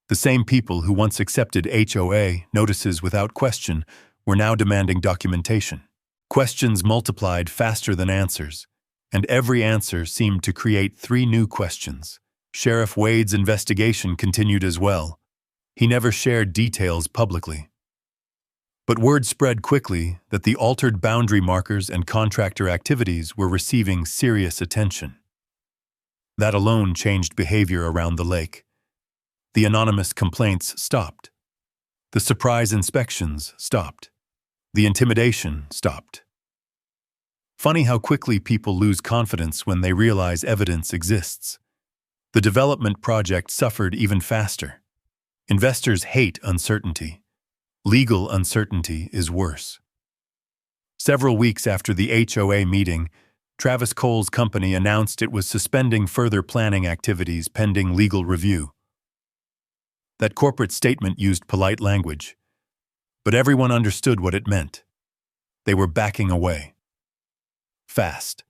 The same people who once accepted HOA notices without question were now demanding documentation. Questions multiplied faster than answers, and every answer seemed to create 3 new questions. Sheriff Wade's investigation continued as well. He never shared details publicly. But word spread quickly that the altered boundary markers and contractor activities were receiving serious attention. That alone changed behavior around the lake. The anonymous complaints stopped. The surprise inspections stopped. The intimidation stopped. Funny how quickly people lose confidence when they realize evidence exists. The development project suffered even faster. Investors hate uncertainty. Legal uncertainty is worse. Several weeks after the HOA meeting, Travis Cole's company announced it was suspending further planning activities pending legal review. That corporate statement used polite language, but everyone understood what it meant. They were backing away. Fast.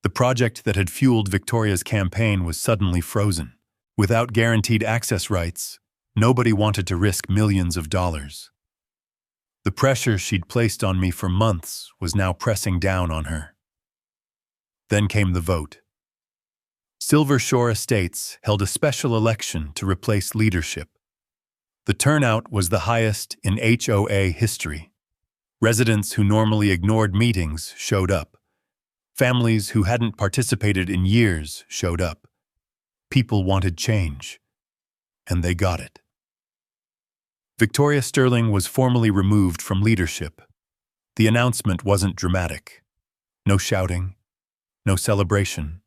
The project that had fueled Victoria's campaign was suddenly frozen. Without guaranteed access rights, nobody wanted to risk millions of dollars. The pressure she'd placed on me for months was now pressing down on her. Then came the vote. Silver Shore Estates held a special election to replace leadership. The turnout was the highest in HOA history. Residents who normally ignored meetings showed up. Families who hadn't participated in years showed up. People wanted change, and they got it. Victoria Sterling was formally removed from leadership. The announcement wasn't dramatic. No shouting, no celebration.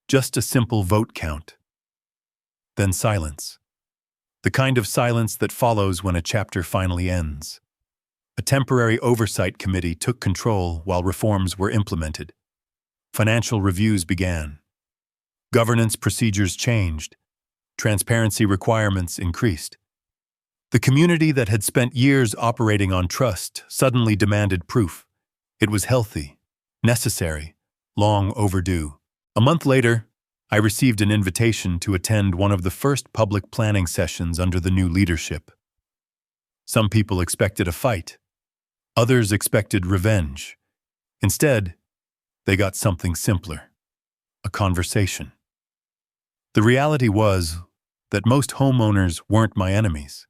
Just a simple vote count. Then silence. The kind of silence that follows when a chapter finally ends. A temporary oversight committee took control while reforms were implemented. Financial reviews began. Governance procedures changed. Transparency requirements increased. The community that had spent years operating on trust suddenly demanded proof. It was healthy, necessary, long overdue. A month later, I received an invitation to attend one of the first public planning sessions under the new leadership. Some people expected a fight. Others expected revenge. Instead, they got something simpler: a conversation. The reality was that most homeowners weren't my enemies.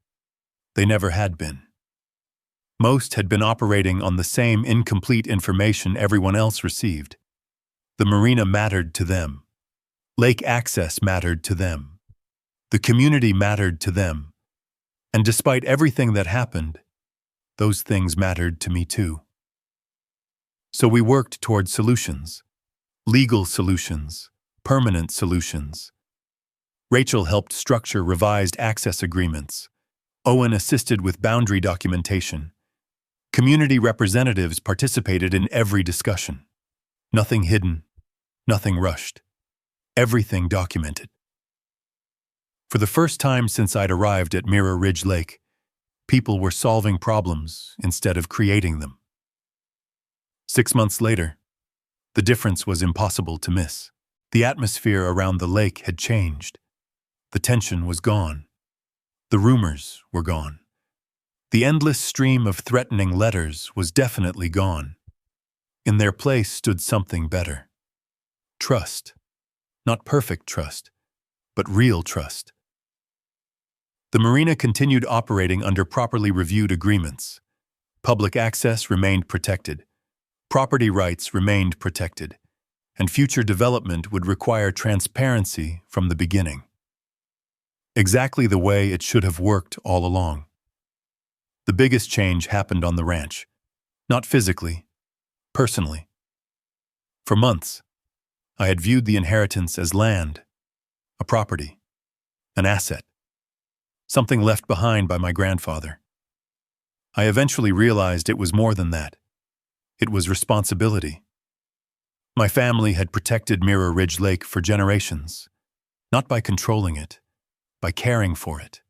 They never had been. Most had been operating on the same incomplete information everyone else received. The marina mattered to them. Lake access mattered to them. The community mattered to them. And despite everything that happened, those things mattered to me too. So we worked toward solutions. Legal solutions. Permanent solutions. Rachel helped structure revised access agreements. Owen assisted with boundary documentation. Community representatives participated in every discussion. Nothing hidden. Nothing rushed. Everything documented. For the first time since I'd arrived at Mirror Ridge Lake, people were solving problems instead of creating them. 6 months later, the difference was impossible to miss. The atmosphere around the lake had changed. The tension was gone. The rumors were gone. The endless stream of threatening letters was definitely gone. In their place stood something better. Trust. Not perfect trust, but real trust. The marina continued operating under properly reviewed agreements. Public access remained protected. Property rights remained protected. And future development would require transparency from the beginning. Exactly the way it should have worked all along. The biggest change happened on the ranch. Not physically, personally. For months, I had viewed the inheritance as land, a property, an asset, something left behind by my grandfather. I eventually realized it was more than that. It was responsibility. My family had protected Mirror Ridge Lake for generations, not by controlling it, by caring for it.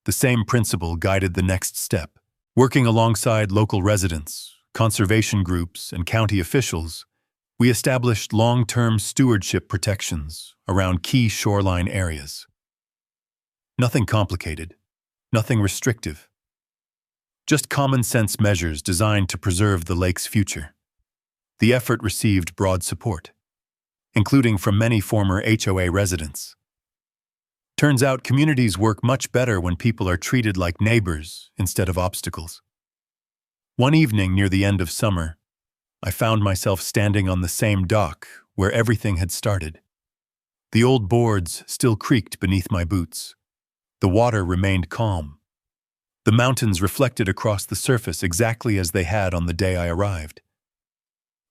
The same principle guided the next step. Working alongside local residents, conservation groups, and county officials, we established long-term stewardship protections around key shoreline areas. Nothing complicated, nothing restrictive, Just common sense measures designed to preserve the lake's future. The effort received broad support, including from many former HOA residents. Turns out communities work much better when people are treated like neighbors instead of obstacles. One evening near the end of summer, I found myself standing on the same dock where everything had started. The old boards still creaked beneath my boots. The water remained calm. The mountains reflected across the surface exactly as they had on the day I arrived.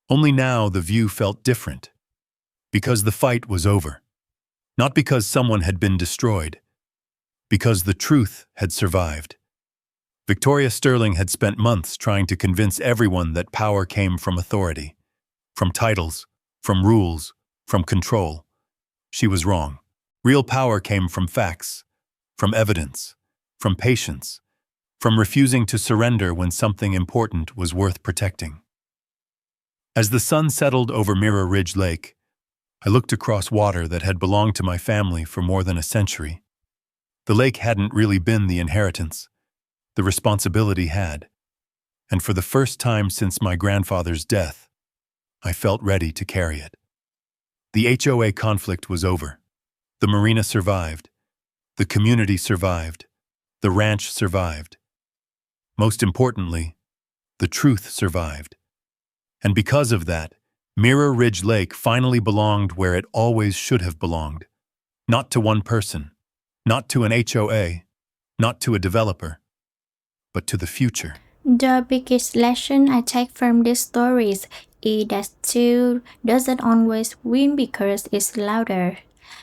Only now the view felt different, because the fight was over. Not because someone had been destroyed, because the truth had survived. Victoria Sterling had spent months trying to convince everyone that power came from authority, from titles, from rules, from control. She was wrong. Real power came from facts, from evidence, from patience, from refusing to surrender when something important was worth protecting. As the sun settled over Mirror Ridge Lake, I looked across water that had belonged to my family for more than a century. The lake hadn't really been the inheritance. The responsibility had. And for the first time since my grandfather's death, I felt ready to carry it. The HOA conflict was over. The marina survived. The community survived. The ranch survived. Most importantly, the truth survived. And because of that, Mirror Ridge Lake finally belonged where it always should have belonged. Not to one person, not to an HOA, not to a developer, but to the future. The biggest lesson I take from these stories is that truth doesn't always win because it's louder.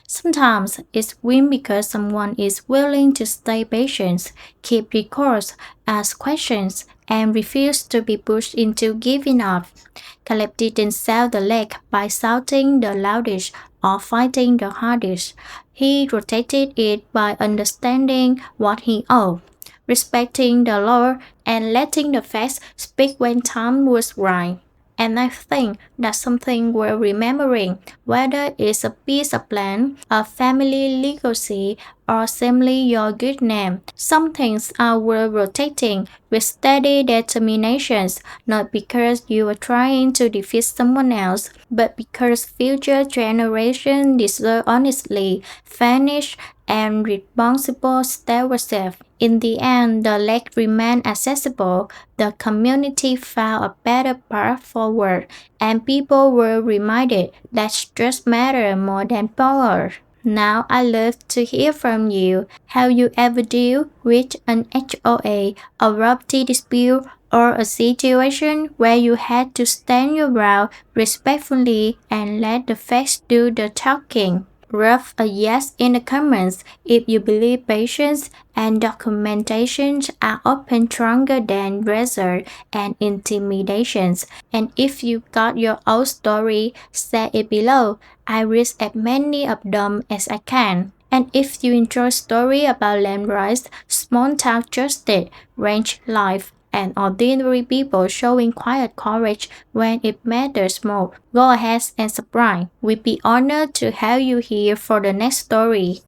Sometimes it's win because someone is willing to stay patient, keep recourse, ask questions, and refuse to be pushed into giving up. Caleb didn't sell the lake by shouting the loudest or fighting the hardest. He protected it by understanding what he owed, respecting the law, and letting the facts speak when time was right. And I think that's something worth remembering, whether it's a piece of land, a family legacy, or simply your good name. Some things are worth protecting with steady determination, not because you are trying to defeat someone else, but because future generations deserve honestly, fairness, and responsible stewardship. In the end, the lake remained accessible, the community found a better path forward, and people were reminded that trust matters more than power. Now I love to hear from you how you ever deal with an HOA, a property dispute, or a situation where you had to stand your ground respectfully and let the facts do the talking. Rough a yes in the comments if you believe patience and documentation are often stronger than pressure and intimidations. And if you got your own story, say it below. I read as many of them as I can. And if you enjoy stories about land rights, small town justice, ranch life, and ordinary people showing quiet courage when it matters most, go ahead and subscribe. We'd be honored to have you here for the next story.